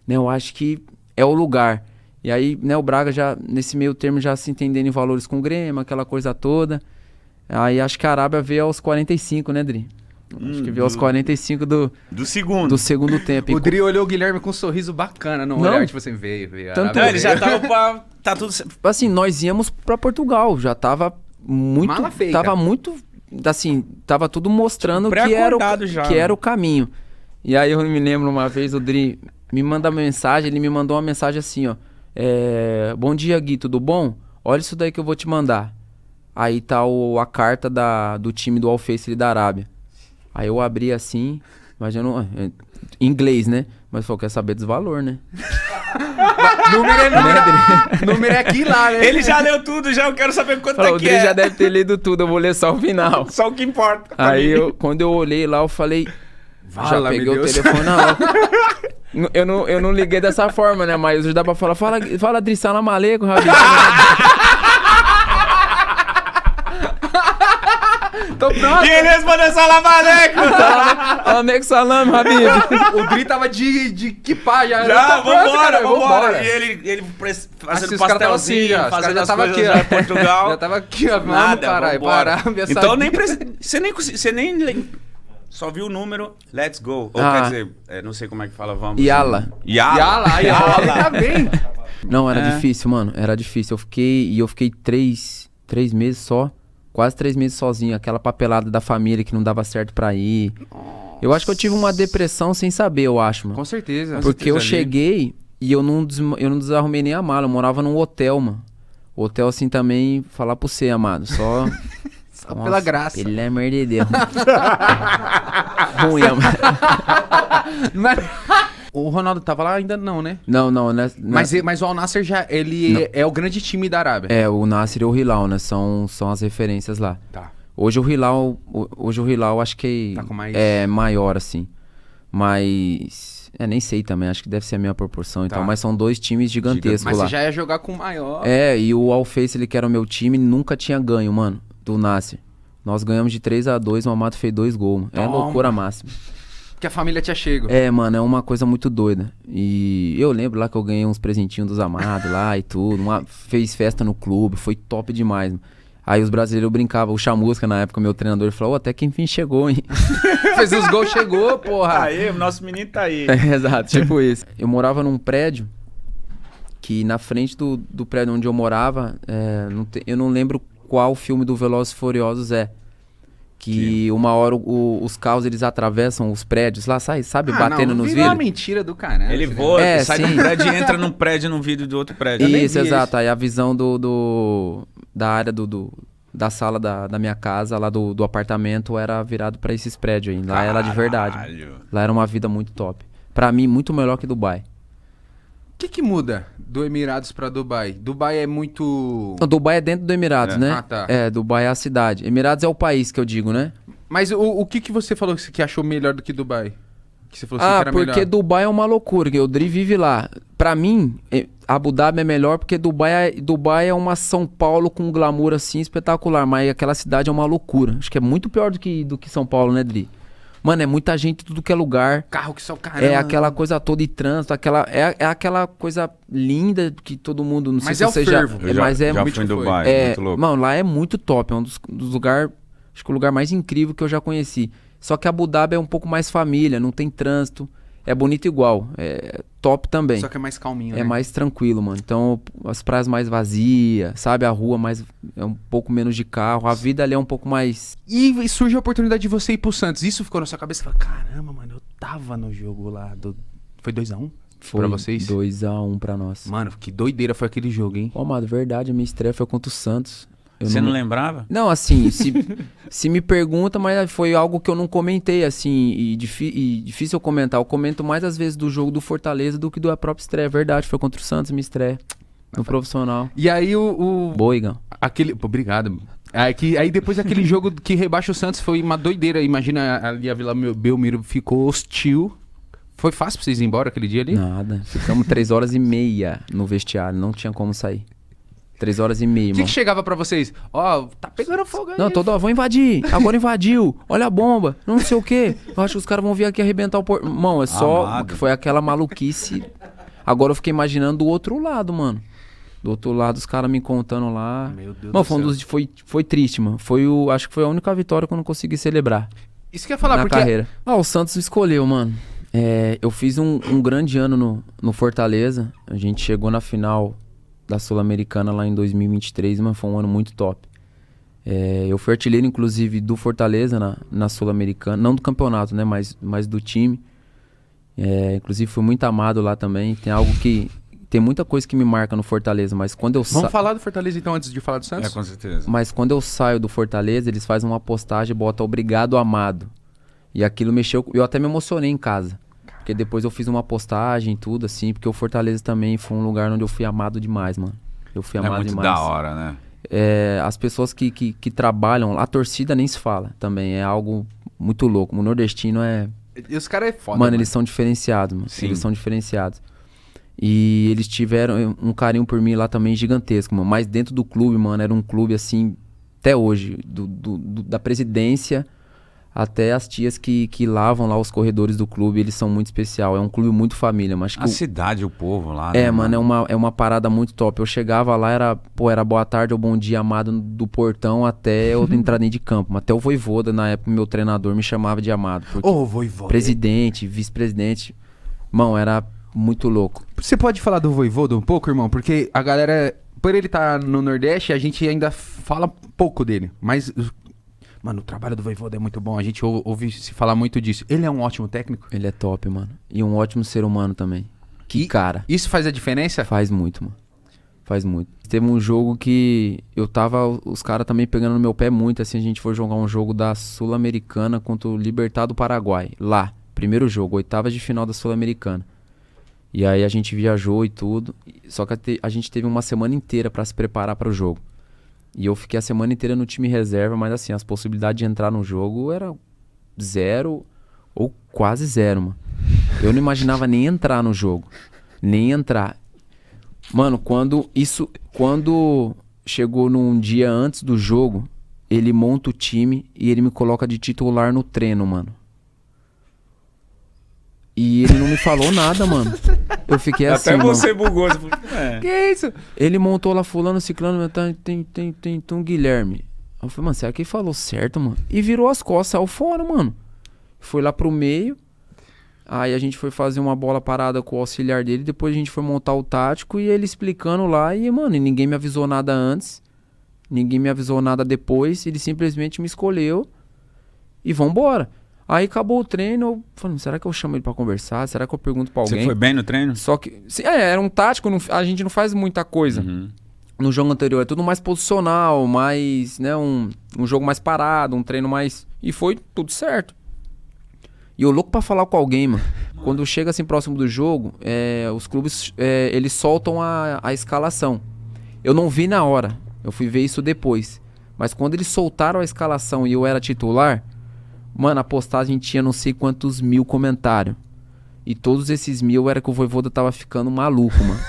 Speaker 1: né, eu acho que é o lugar. E aí, né, o Braga já, nesse meio termo, já se entendendo em valores com o Grêmio, aquela coisa toda. Aí acho que a Arábia veio aos 45, né, Dri? Acho que veio aos 45 do segundo tempo.
Speaker 4: O Dri olhou o Guilherme com um sorriso bacana, não olhar, tipo assim, veio.
Speaker 1: Tanto
Speaker 3: Não, ele já tava pra... Tá tudo...
Speaker 1: Assim, nós íamos pra Portugal, já tava muito...
Speaker 4: Mala feita.
Speaker 1: Tava muito... Assim, tava tudo mostrando que era o caminho. E aí eu me lembro uma vez, o Dri me manda mensagem, ele me mandou uma mensagem assim, ó. Bom dia, Gui, tudo bom? Olha isso daí que eu vou te mandar. Aí tá a carta do time do Al Faisaly da Arábia. Aí eu abri assim, mas eu não... Em inglês, né? Mas falou, quer saber dos valores, né?
Speaker 4: Número é aqui lá, né?
Speaker 3: Ele já leu tudo, eu quero saber quanto
Speaker 1: Falou,
Speaker 3: é
Speaker 1: o
Speaker 3: que
Speaker 1: Dri
Speaker 3: é.
Speaker 1: já deve ter lido tudo, eu vou ler só o final.
Speaker 3: Só o que importa.
Speaker 1: Aí quando eu olhei lá, eu falei... Já peguei o telefone na hora. Eu não liguei dessa forma, né? Mas já dá pra falar, fala Dri, salam aleikum, Rabi.
Speaker 4: Tô pronto.
Speaker 3: E ele respondeu salam aleikum.
Speaker 1: Aleikum salam, Rabi.
Speaker 4: O Dri tava de kipá já.
Speaker 3: Já,
Speaker 4: Tô pronto, cara,
Speaker 3: vambora. E ele fazendo
Speaker 4: Os caras tava
Speaker 3: pastelzinho,
Speaker 4: assim, ó. Os
Speaker 3: fazendo
Speaker 4: caras já
Speaker 3: as
Speaker 4: tava
Speaker 3: coisas
Speaker 4: aqui,
Speaker 3: lá
Speaker 4: ó.
Speaker 3: em Portugal.
Speaker 4: Já tava aqui, ó.
Speaker 3: Nada,
Speaker 4: Caralho,
Speaker 3: vambora.
Speaker 4: parar.
Speaker 3: Então nem você nem só viu o número, let's go. Ou quer dizer, não sei como é que fala, vamos.
Speaker 1: Yala.
Speaker 4: Yala, tá bem.
Speaker 1: Não, era difícil, mano. Era difícil. Eu fiquei 3 meses só. Quase 3 meses sozinho. Aquela papelada da família que não dava certo pra ir. Eu acho que eu tive uma depressão sem saber, eu acho, mano.
Speaker 4: Com certeza.
Speaker 1: Porque eu
Speaker 3: ali.
Speaker 1: cheguei e eu não desarrumei nem a mala. Eu morava num hotel, mano. Hotel assim também, falar pra você, amado. Só...
Speaker 4: Só pela graça.
Speaker 1: Pelo amor de Deus. Ruim, amado.
Speaker 4: O Ronaldo tava lá ainda não, né?
Speaker 1: Não, né?
Speaker 4: Mas o Al Nassr já, ele é o grande time da Arábia.
Speaker 1: É, o Nasser e o Hilal, né? São as referências lá.
Speaker 4: Tá.
Speaker 1: Hoje o Hilal acho que
Speaker 4: Tá com mais-
Speaker 1: é maior, assim. Mas... nem sei também. Acho que deve ser a mesma proporção e
Speaker 4: Tá.
Speaker 1: tal. Mas são dois times gigantescos
Speaker 4: Mas
Speaker 1: lá.
Speaker 4: você já ia jogar com o maior.
Speaker 1: É, e o Al Faisal, que era o meu time, nunca tinha ganho, mano, do Nasser. Nós ganhamos de 3-2, o Amado fez 2 gols. Mano. É
Speaker 4: Toma.
Speaker 1: loucura máxima.
Speaker 4: Que a família tinha chego.
Speaker 1: É, mano, é uma coisa muito doida. E eu lembro lá que eu ganhei uns presentinhos dos amados lá e tudo. Fez festa no clube, foi top demais. Mano. Aí os brasileiros brincavam, o Chamusca na época, meu treinador, falou, até que enfim chegou, hein?
Speaker 4: Fez os gols, chegou, porra.
Speaker 3: Aí, o nosso menino tá aí.
Speaker 1: Exato, tipo isso. Eu morava num prédio que na frente do prédio onde eu morava, eu não lembro qual filme do Velozes e Furiosos é. Que uma hora os carros eles atravessam os prédios lá, sabe, batendo nos
Speaker 4: vidros. É uma
Speaker 1: vidros.
Speaker 4: mentira do caralho.
Speaker 3: Ele voa, sai
Speaker 1: sim.
Speaker 3: de um prédio e entra num prédio, num vidro do outro prédio.
Speaker 4: nem
Speaker 1: Isso,
Speaker 4: vi
Speaker 1: exato. Aí a visão da área da sala da minha casa, lá do apartamento, era virado pra esses prédios aí. Lá era de verdade.
Speaker 3: Caralho.
Speaker 1: Lá era uma vida muito top. Pra mim, muito melhor que Dubai.
Speaker 4: O que muda do Emirados pra Dubai? Dubai é muito...
Speaker 1: Não, Dubai é dentro do Emirados, né?
Speaker 4: Ah, tá.
Speaker 1: É, Dubai é a cidade. Emirados é o país que eu digo, né?
Speaker 4: Mas o que você falou que achou melhor do que Dubai? Que você falou assim que era
Speaker 1: porque
Speaker 4: melhor.
Speaker 1: Dubai é uma loucura, que o Dri vive lá. Pra mim, Abu Dhabi é melhor porque Dubai é uma São Paulo com um glamour assim espetacular, mas aquela cidade é uma loucura. Acho que é muito pior do que São Paulo, né, Dri? Mano, é muita gente, tudo que é lugar.
Speaker 4: Carro que só caramba.
Speaker 1: É aquela coisa toda de trânsito, é aquela coisa linda que todo mundo... Não
Speaker 4: Mas
Speaker 1: sei
Speaker 4: é
Speaker 1: se
Speaker 4: o
Speaker 1: você já...
Speaker 4: fervo.
Speaker 3: Eu já,
Speaker 1: mas é
Speaker 3: já
Speaker 1: muito...
Speaker 3: fui em Dubai, muito louco.
Speaker 1: Mano, lá é muito top, é um dos lugares... Acho que o lugar mais incrível que eu já conheci. Só que Abu Dhabi é um pouco mais família, não tem trânsito. É bonito igual, é top também.
Speaker 4: Só que é mais calminho,
Speaker 1: É
Speaker 4: né?
Speaker 1: mais tranquilo, mano. Então, as praias mais vazias, sabe? A rua é um pouco menos de carro. A vida ali é um pouco mais...
Speaker 4: E surge a oportunidade de você ir pro Santos. Isso ficou na sua cabeça? Você fala, caramba, mano, eu tava no jogo lá Foi 2x1?
Speaker 1: Foi
Speaker 4: Pra vocês?
Speaker 1: 2-1 pra nós.
Speaker 4: Mano, que doideira foi aquele jogo, hein?
Speaker 1: Pô, amado, verdade, a minha estreia foi contra o Santos. Eu
Speaker 3: Você não lembrava?
Speaker 1: Não, assim, se me pergunta, mas foi algo que eu não comentei, assim, e difícil eu comentar. Eu comento mais às vezes do jogo do Fortaleza do que da própria estreia. Verdade, foi contra o Santos, minha estreia. No profissional.
Speaker 4: E aí o
Speaker 1: Boa, Igão.
Speaker 4: Pô, obrigado. Aí depois daquele jogo que rebaixa o Santos foi uma doideira. Imagina ali a Vila Belmiro ficou hostil. Foi fácil pra vocês ir embora aquele dia ali?
Speaker 1: Nada. Ficamos 3h30 no vestiário, não tinha como sair. 3h30,
Speaker 4: O que chegava pra vocês? Ó, tá pegando fogo aí.
Speaker 1: Não, vão invadir. Agora invadiu. Olha a bomba. Não sei o quê. Eu acho que os caras vão vir aqui arrebentar o porto. Mano, é só...
Speaker 3: Amado.
Speaker 1: Foi aquela maluquice. Agora eu fiquei imaginando do outro lado, mano. Do outro lado, os caras me contando lá.
Speaker 4: Meu Deus
Speaker 1: Mano,
Speaker 4: do céu.
Speaker 1: foi triste, mano. Acho que foi a única vitória que eu não consegui celebrar
Speaker 4: Isso que eu ia falar,
Speaker 1: na
Speaker 4: porque...
Speaker 1: carreira. O Santos escolheu, mano. Eu fiz um grande ano no Fortaleza. A gente chegou na final da Sul-Americana lá em 2023, mas foi um ano muito top. Eu fui artilheiro, inclusive, do Fortaleza na Sul-Americana. Não do campeonato, né? Mas do time. Inclusive, fui muito amado lá também. Tem muita coisa que me marca no Fortaleza, mas quando eu
Speaker 4: Vamos falar do Fortaleza então, antes de falar do Santos?
Speaker 3: É, com certeza.
Speaker 1: Mas quando eu saio do Fortaleza, eles fazem uma postagem e botam obrigado, amado. E aquilo mexeu... Eu até me emocionei em casa. Porque depois eu fiz uma postagem e tudo, assim, porque o Fortaleza também foi um lugar onde eu fui amado demais, mano. Eu fui amado
Speaker 3: muito
Speaker 1: demais.
Speaker 3: da hora, né?
Speaker 1: As pessoas que trabalham, a torcida nem se fala também, é algo muito louco. O nordestino
Speaker 4: E os caras é foda,
Speaker 1: mano, eles são diferenciados, mano.
Speaker 3: Sim.
Speaker 1: Eles são diferenciados. E eles tiveram um carinho por mim lá também gigantesco, mano. Mas dentro do clube, mano, era um clube assim, até hoje, da presidência até as tias que lavam lá os corredores do clube, eles são muito especial. É um clube muito família, mas acho que
Speaker 3: A cidade, o povo lá,
Speaker 1: mano, é uma parada muito top. Eu chegava lá, era boa tarde ou bom dia, amado, do portão até eu entrar dentro de campo. Até o Voivoda, na época, meu treinador me chamava de amado. Porque
Speaker 4: Ô, Voivoda.
Speaker 1: presidente, vice-presidente, mano, era muito louco.
Speaker 4: Você pode falar do Voivoda um pouco, irmão? Porque a galera, por ele estar no Nordeste, a gente ainda fala pouco dele. Mas Mano, o trabalho do Vojvoda é muito bom. A gente ouve se falar muito disso. Ele é um ótimo técnico?
Speaker 1: Ele é top, mano. E um ótimo ser humano também. Que cara.
Speaker 4: Isso faz a diferença?
Speaker 1: Faz muito, mano. Faz muito. Teve um jogo que eu tava... Os caras também pegando no meu pé muito, assim. A gente foi jogar um jogo da Sul-Americana contra o Libertad do Paraguai. Lá. Primeiro jogo. 8ª de final da Sul-Americana. E aí a gente viajou e tudo. Só que a gente teve uma semana inteira pra se preparar para o jogo. E eu fiquei a semana inteira no time reserva. Mas assim, as possibilidades de entrar no jogo era 0 ou quase 0, mano. Eu não imaginava nem entrar no jogo. Nem entrar. Mano, quando chegou num dia antes do jogo, ele monta o time e ele me coloca de titular no treino, mano. E ele não me falou nada, mano. Eu fiquei assim,
Speaker 3: Até
Speaker 1: mano.
Speaker 3: você bugou. Você falou,
Speaker 4: Que isso?
Speaker 1: Ele montou lá fulano, ciclano, tem um Guilherme. Eu falei, mano, será que ele falou certo, mano? E virou as costas, saiu fora, mano. Foi lá pro meio. Aí a gente foi fazer uma bola parada com o auxiliar dele. Depois a gente foi montar o tático e ele explicando lá. E, mano, e ninguém me avisou nada antes. Ninguém me avisou nada depois. Ele simplesmente me escolheu. E vambora. Aí acabou o treino. Eu falei, será que eu chamo ele pra conversar? Será que eu pergunto pra alguém?
Speaker 3: Você foi bem no treino?
Speaker 1: Só que... era um tático. A gente não faz muita coisa.
Speaker 3: Uhum.
Speaker 1: No jogo anterior é tudo mais posicional. Mais, né? Um jogo mais parado. Um treino mais... E foi tudo certo. E eu louco pra falar com alguém, mano. Quando chega assim próximo do jogo, os clubes, eles soltam a escalação. Eu não vi na hora, eu fui ver isso depois. Mas quando eles soltaram a escalação e eu era titular, mano, a postagem tinha não sei quantos mil comentários. E todos esses 1000 era que o Vojvoda tava ficando maluco, mano.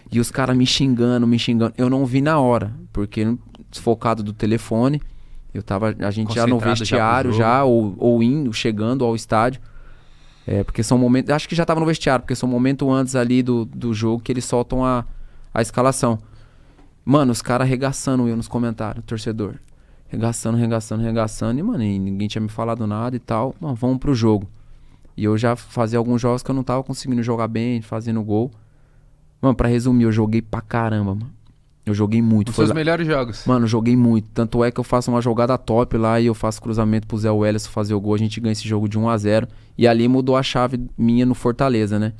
Speaker 1: E os caras me xingando. Eu não vi na hora, porque desfocado do telefone... A gente já no vestiário ou indo, chegando ao estádio. Porque são momentos... Acho que já tava no vestiário, porque são momentos antes ali do jogo que eles soltam a escalação. Mano, os caras arregaçando eu nos comentários, torcedor. Arregaçando. E, mano, e ninguém tinha me falado nada e tal. Mano, vamos pro jogo. E eu já fazia alguns jogos que eu não tava conseguindo jogar bem, fazendo gol. Mano, pra resumir, eu joguei pra caramba, mano. Eu joguei muito.
Speaker 4: Os seus melhores jogos.
Speaker 1: Mano, eu joguei muito. Tanto é que eu faço uma jogada top lá e eu faço cruzamento pro Zé Welles fazer o gol. A gente ganha esse jogo de 1-0. E ali mudou a chave minha no Fortaleza, né?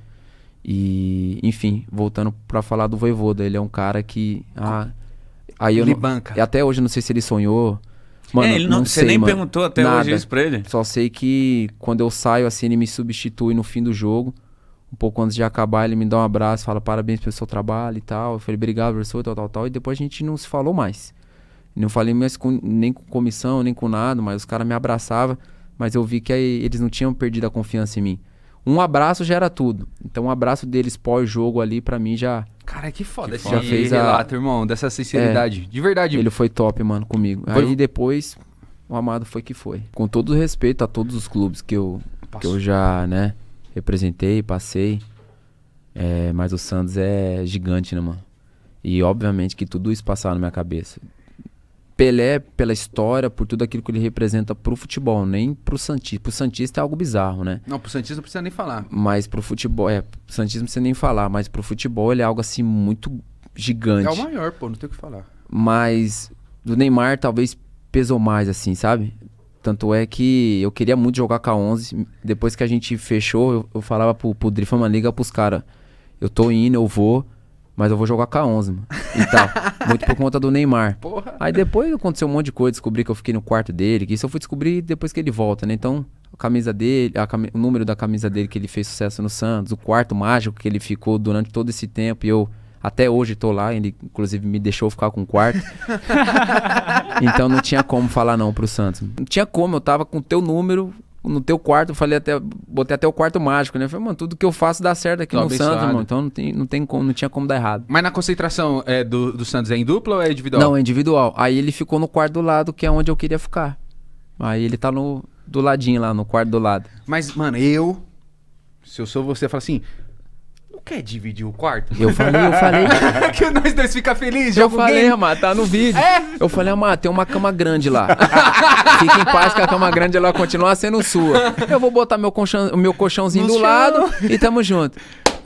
Speaker 1: E, enfim, voltando pra falar do Vojvoda. Ele é um cara que... aí
Speaker 4: ele banca.
Speaker 1: Até hoje eu não sei se ele sonhou. Mano,
Speaker 3: ele não
Speaker 1: sei,
Speaker 3: você nem
Speaker 1: mano,
Speaker 3: perguntou até
Speaker 1: nada.
Speaker 3: hoje isso pra ele?
Speaker 1: Só sei que quando eu saio assim, ele me substitui no fim do jogo. Um pouco antes de acabar, ele me dá um abraço, fala parabéns pelo seu trabalho e tal. Eu falei, obrigado, professor, tal. E depois a gente não se falou mais. Não falei mais nem com comissão, nem com nada, mas os caras me abraçavam. Mas eu vi que aí eles não tinham perdido a confiança em mim. Um abraço já era tudo. Então um abraço deles pós-jogo ali, pra mim já...
Speaker 4: Cara, que foda esse
Speaker 1: já fez
Speaker 4: relato, irmão, dessa sinceridade. De verdade.
Speaker 1: Ele foi top, mano, comigo. Aí depois, o Amado foi que foi. Com todo o respeito a todos os clubes que eu já, né... representei, passei. Mas o Santos é gigante, né, mano? E obviamente que tudo isso passava na minha cabeça. Pelé, pela história, por tudo aquilo que ele representa pro futebol, nem pro Santista. Pro Santista é algo bizarro, né?
Speaker 4: Não, pro Santista não precisa nem falar.
Speaker 1: Mas pro futebol, pro Santista não precisa nem falar, mas pro futebol ele é algo assim muito gigante.
Speaker 4: É o maior, pô, não tem o que falar.
Speaker 1: Mas do Neymar talvez pesou mais, assim, sabe? Tanto é que eu queria muito jogar K11. Depois que a gente fechou, eu falava pro Dri, mano, liga pros caras. Eu tô indo, eu vou, mas eu vou jogar K11, mano. E tal. Muito por conta do Neymar.
Speaker 4: Porra.
Speaker 1: Aí depois aconteceu um monte de coisa, descobri que eu fiquei no quarto dele, que isso eu fui descobrir depois que ele volta, né? Então, a camisa dele, o número da camisa dele que ele fez sucesso no Santos, o quarto mágico que ele ficou durante todo esse tempo, e eu até hoje tô lá, ele inclusive me deixou ficar com o quarto. Então não tinha como falar não pro Santos. Não tinha como, eu tava com o teu número no teu quarto, botei até o quarto mágico, né? Eu falei, mano, tudo que eu faço dá certo aqui no Santos, mano. Então não tinha como dar errado.
Speaker 4: Mas na concentração do Santos é em dupla ou é individual?
Speaker 1: Não, é individual. Aí ele ficou no quarto do lado, que é onde eu queria ficar. Aí ele tá do ladinho lá, no quarto do lado.
Speaker 4: Mas, mano, se eu sou você, eu falo assim, não quer dividir o quarto?
Speaker 1: Eu falei.
Speaker 4: Que nós dois fica felizes,
Speaker 1: Eu falei, Amado, tá no vídeo. Eu falei, Amado, tem uma cama grande lá. Fica em paz que a cama grande ela continua sendo sua. Eu vou botar meu colchãozinho do lado e tamo junto.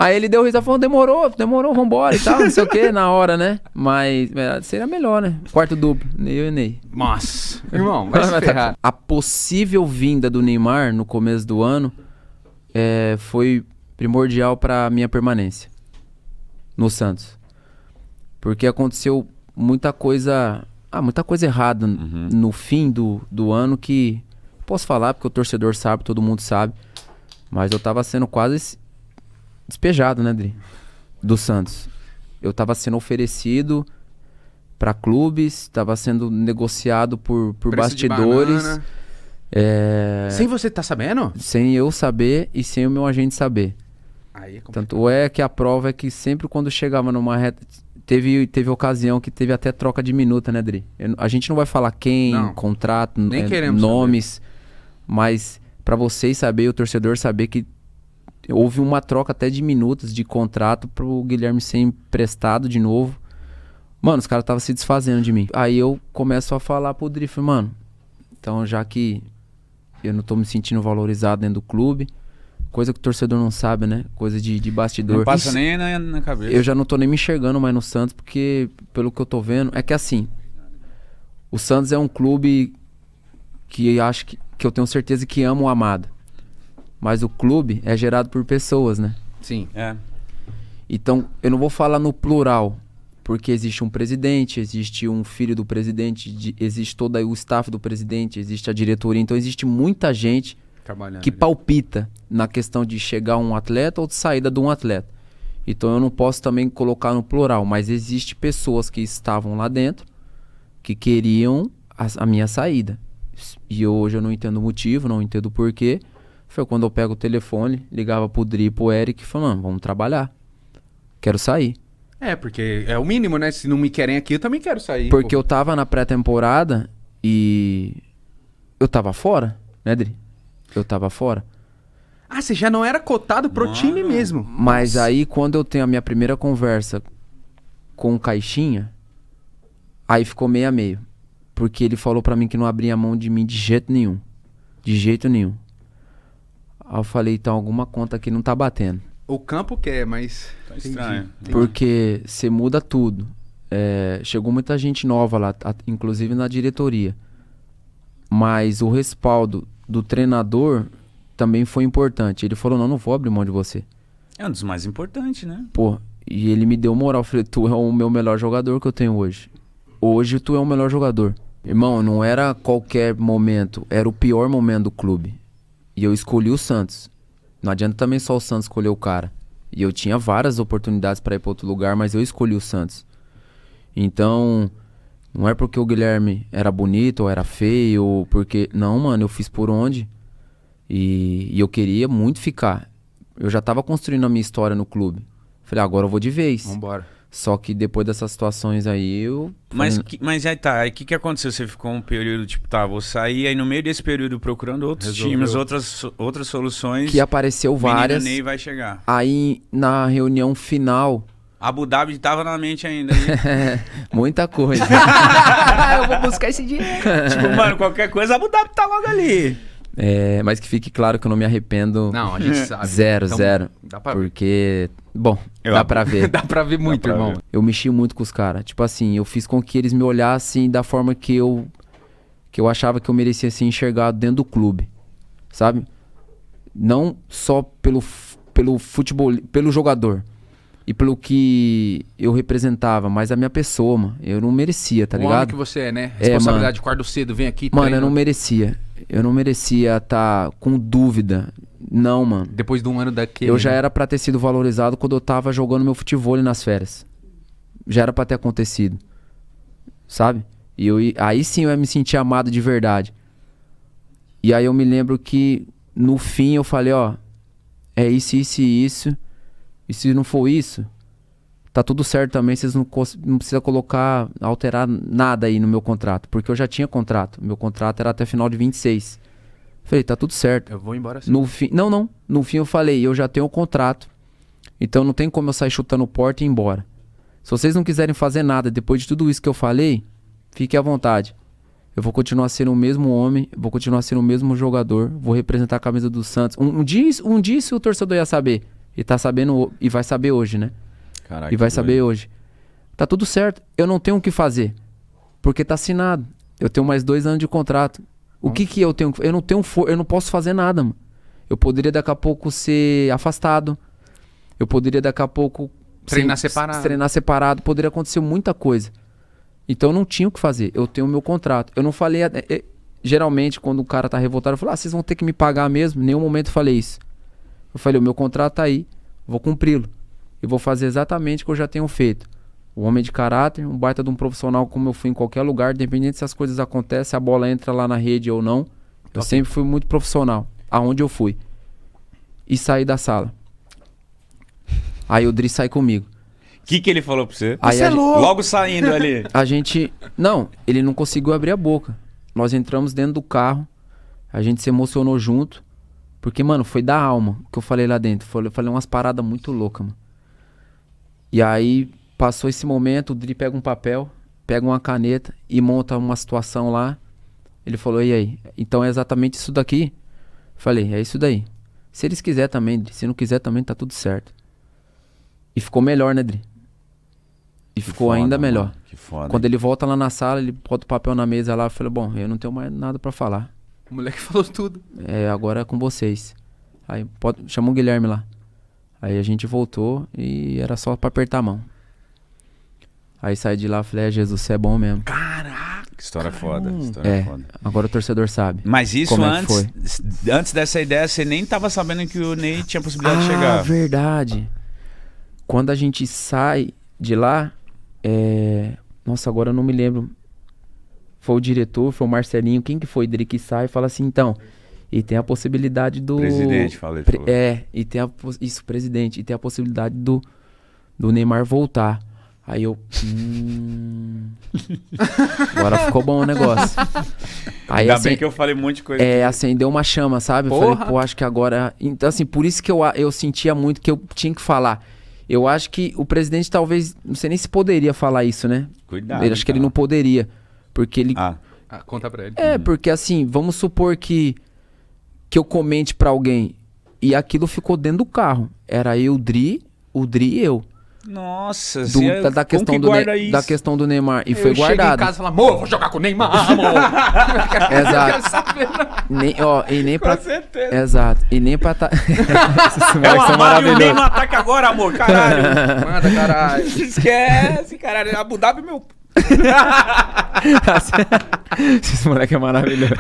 Speaker 1: Aí ele deu risada e falou, demorou, vambora e tal, não sei o que, na hora, né? Mas seria melhor, né? Quarto duplo, eu e Ney.
Speaker 4: Nossa, irmão, vai se ferrar.
Speaker 1: A possível vinda do Neymar no começo do ano foi primordial pra minha permanência no Santos. Porque aconteceu muita coisa errada no fim do ano que... Posso falar porque o torcedor sabe, todo mundo sabe. Mas eu tava sendo quase despejado, né, Dri? Do Santos. Eu tava sendo oferecido pra clubes, tava sendo negociado por bastidores.
Speaker 4: Sem você tá sabendo?
Speaker 1: Sem eu saber e sem o meu agente saber.
Speaker 4: Aí é complicado.
Speaker 1: Tanto é que a prova é que sempre quando chegava numa reta... Teve ocasião que teve até troca de minuta, né, Dri? A gente não vai falar quem,
Speaker 4: Não.
Speaker 1: contrato,
Speaker 4: Nem queremos
Speaker 1: nomes, mas pra vocês saberem, o torcedor saber que houve uma troca até de minutos de contrato pro Guilherme ser emprestado de novo. Mano, os caras estavam se desfazendo de mim. Aí eu começo a falar pro Dri, falei, mano, então já que eu não tô me sentindo valorizado dentro do clube, coisa que o torcedor não sabe, né? Coisa de bastidor.
Speaker 3: Não passa nem na cabeça.
Speaker 1: Eu já não tô nem me enxergando mais no Santos, porque pelo que eu tô vendo, é que assim, o Santos é um clube que acho que eu tenho certeza que ama o Amado. Mas o clube é gerado por pessoas, né?
Speaker 4: Sim.
Speaker 3: É.
Speaker 1: Então, eu não vou falar no plural, porque existe um presidente, existe um filho do presidente, existe todo o staff do presidente, existe a diretoria. Então, existe muita gente
Speaker 4: Trabalhando.
Speaker 1: que palpita na questão de chegar um atleta ou de saída de um atleta. Então eu não posso também colocar no plural, mas existe pessoas que estavam lá dentro que queriam a minha saída. E hoje eu não entendo o motivo, não entendo o porquê. Foi quando eu pego o telefone, ligava pro Dri e pro Eric e falava, mano, vamos trabalhar. Quero sair.
Speaker 4: É, porque é o mínimo, né? Se não me querem aqui, eu também quero sair.
Speaker 1: Porque eu tava na pré-temporada e eu tava fora, né, Dri? Eu tava fora.
Speaker 4: Ah, você já não era cotado pro time mesmo.
Speaker 1: Mas aí, quando eu tenho a minha primeira conversa com o Caixinha, aí ficou meio a meio. Porque ele falou pra mim que não abria mão de mim de jeito nenhum. De jeito nenhum. Aí eu falei, então alguma conta aqui não tá batendo.
Speaker 4: O campo quer, mas...
Speaker 3: Tá estranho.
Speaker 4: Entendi.
Speaker 1: Porque você muda tudo. Chegou muita gente nova lá, inclusive na diretoria. Mas o respaldo do treinador também foi importante. Ele falou, não vou abrir mão de você.
Speaker 3: É um dos mais importantes, né?
Speaker 1: Pô, e ele me deu moral. Eu falei, tu é o meu melhor jogador que eu tenho hoje. Hoje tu é o melhor jogador. Irmão, não era qualquer momento, era o pior momento do clube. E eu escolhi o Santos. Não adianta também só o Santos escolher o cara. E eu tinha várias oportunidades pra ir pra outro lugar, mas eu escolhi o Santos. Então, não é porque o Guilherme era bonito ou era feio, ou porque... Não, mano, eu fiz por onde. E eu queria muito ficar. Eu já tava construindo a minha história no clube. Falei, agora eu vou de vez.
Speaker 4: Vambora.
Speaker 1: Só que depois dessas situações aí, eu...
Speaker 3: Mas aí tá, aí o que aconteceu? Você ficou um período, tipo, tá, vou sair, aí no meio desse período procurando outros times, outras soluções.
Speaker 1: Que apareceu várias.
Speaker 3: O Ney vai chegar.
Speaker 1: Aí, na reunião final...
Speaker 3: Abu Dhabi tava na mente ainda. Aí.
Speaker 1: Muita coisa.
Speaker 4: Eu vou buscar esse dinheiro.
Speaker 3: Tipo, mano, qualquer coisa, Abu Dhabi tá logo ali.
Speaker 1: Mas que fique claro que eu não me arrependo.
Speaker 4: Não, a gente sabe.
Speaker 1: Zero.
Speaker 4: Dá pra ver.
Speaker 1: Porque... Bom, dá pra ver.
Speaker 4: Dá pra ver muito,
Speaker 3: pra
Speaker 4: irmão.
Speaker 3: ver.
Speaker 1: Eu mexi muito com os caras. Tipo assim, eu fiz com que eles me olhassem da forma que eu achava que eu merecia ser enxergado dentro do clube. Sabe? Não só pelo futebol, pelo jogador. E pelo que eu representava, mas a minha pessoa, mano. Eu não merecia, tá
Speaker 4: O
Speaker 1: ligado?
Speaker 4: homem que você é, né? Responsabilidade de quarto cedo, vem aqui,
Speaker 1: Mano,
Speaker 4: treina.
Speaker 1: eu não merecia. Eu não merecia estar com dúvida. Não, mano.
Speaker 4: Depois de um ano daquele...
Speaker 1: Eu já era pra ter sido valorizado quando eu tava jogando meu futebol nas férias. Já era pra ter acontecido. Sabe? Aí sim eu ia me sentir amado de verdade. E aí eu me lembro que no fim eu falei, ó, é isso, isso e isso. E se não for isso, tá tudo certo também. Vocês não precisam alterar nada aí no meu contrato. Porque eu já tinha contrato. Meu contrato era até final de 26. Falei, tá tudo certo.
Speaker 4: Eu vou embora assim.
Speaker 1: No fim, não. No fim eu falei, eu já tenho o contrato. Então não tem como eu sair chutando porta e ir embora. Se vocês não quiserem fazer nada depois de tudo isso que eu falei, fique à vontade. Eu vou continuar sendo o mesmo homem, vou continuar sendo o mesmo jogador, vou representar a camisa do Santos. Um dia isso o torcedor ia saber. E tá sabendo, e vai saber hoje, né?
Speaker 3: Caraca,
Speaker 1: E vai
Speaker 3: que
Speaker 1: saber
Speaker 3: doido.
Speaker 1: hoje. Tá tudo certo. Eu não tenho o que fazer. Porque tá assinado. Eu tenho mais 2 anos de contrato. O que eu tenho? Eu não tenho eu não posso fazer nada, mano. Eu poderia daqui a pouco ser afastado. Eu poderia daqui a pouco
Speaker 4: Treinar separado.
Speaker 1: Treinar separado. Poderia acontecer muita coisa. Então eu não tinha o que fazer. Eu tenho o meu contrato. Eu não falei. Geralmente, quando o cara tá revoltado, eu falo, vocês vão ter que me pagar mesmo. Em nenhum momento eu falei isso. Eu falei, o meu contrato tá aí. Vou cumpri-lo. E vou fazer exatamente o que eu já tenho feito. Um homem de caráter, um baita de um profissional como eu fui em qualquer lugar, independente se as coisas acontecem, se a bola entra lá na rede ou não. Eu sempre fui muito profissional, aonde eu fui. E saí da sala. Aí o Dri sai comigo.
Speaker 3: O que ele falou pra você?
Speaker 1: Aí
Speaker 4: Você é louco!
Speaker 3: Logo saindo ali.
Speaker 1: A gente... Não, ele não conseguiu abrir a boca. Nós entramos dentro do carro, a gente se emocionou junto, porque, mano, foi da alma que eu falei lá dentro. Eu falei umas paradas muito loucas, mano. E aí... Passou esse momento, o Dri pega um papel, pega uma caneta e monta uma situação lá. Ele falou, e aí? Então é exatamente isso daqui? Falei, é isso daí. Se eles quiserem também, Dri. Se não quiser também, tá tudo certo. E ficou melhor, né, Dri? E ficou
Speaker 3: foda,
Speaker 1: ainda melhor.
Speaker 3: Mano, que foda.
Speaker 1: Quando ele volta lá na sala, ele bota o papel na mesa lá. Eu falei, bom, eu não tenho mais nada pra falar.
Speaker 4: O moleque falou tudo.
Speaker 1: Agora é com vocês. Aí, chama o Guilherme lá. Aí a gente voltou e era só pra apertar a mão. Aí saí de lá e falei, Jesus, você é bom mesmo.
Speaker 3: Caraca, que história foda. História
Speaker 1: É,
Speaker 3: foda.
Speaker 1: agora o torcedor sabe.
Speaker 3: Mas isso
Speaker 1: Como é que
Speaker 3: antes dessa ideia, você nem tava sabendo que o Ney tinha possibilidade de chegar.
Speaker 1: Verdade. Quando a gente sai de lá, nossa, agora eu não me lembro. Foi o diretor, foi o Marcelinho, quem que foi dele que sai e fala assim, então, e tem a possibilidade do...
Speaker 3: Presidente, falei. Falou.
Speaker 1: E tem isso, presidente, e tem a possibilidade do Neymar voltar. Aí eu... Agora ficou bom o negócio. Aí,
Speaker 3: Ainda
Speaker 1: assim,
Speaker 3: bem que eu falei um monte de coisa.
Speaker 1: acendeu uma chama, sabe? Eu
Speaker 4: Porra.
Speaker 1: falei, pô, acho que agora... Então, assim, por isso que eu sentia muito que eu tinha que falar. Eu acho que o presidente talvez... Não sei nem se poderia falar isso, né?
Speaker 3: Cuidado.
Speaker 1: Eu acho que ele não poderia. Porque ele...
Speaker 4: Conta pra ele.
Speaker 1: Porque assim, vamos supor que eu comente pra alguém e aquilo ficou dentro do carro. Era eu, o Dri e eu.
Speaker 3: Nossa,
Speaker 1: Da questão do Neymar. E foi
Speaker 4: Eu chego
Speaker 1: guardado.
Speaker 4: em casa e falo, amor, vou jogar com o Neymar, amor.
Speaker 1: Exato. E nem pra...
Speaker 3: Com certeza.
Speaker 1: Exato. E nem pra tá... Esses
Speaker 3: É o
Speaker 1: moleques são
Speaker 3: Amaro e o Ney
Speaker 1: maravilhosos.
Speaker 3: no ataque agora, amor. Caralho.
Speaker 4: Manda, caralho.
Speaker 3: Esquece, caralho. Abu Dhabi, meu...
Speaker 1: Esses moleques é maravilhoso.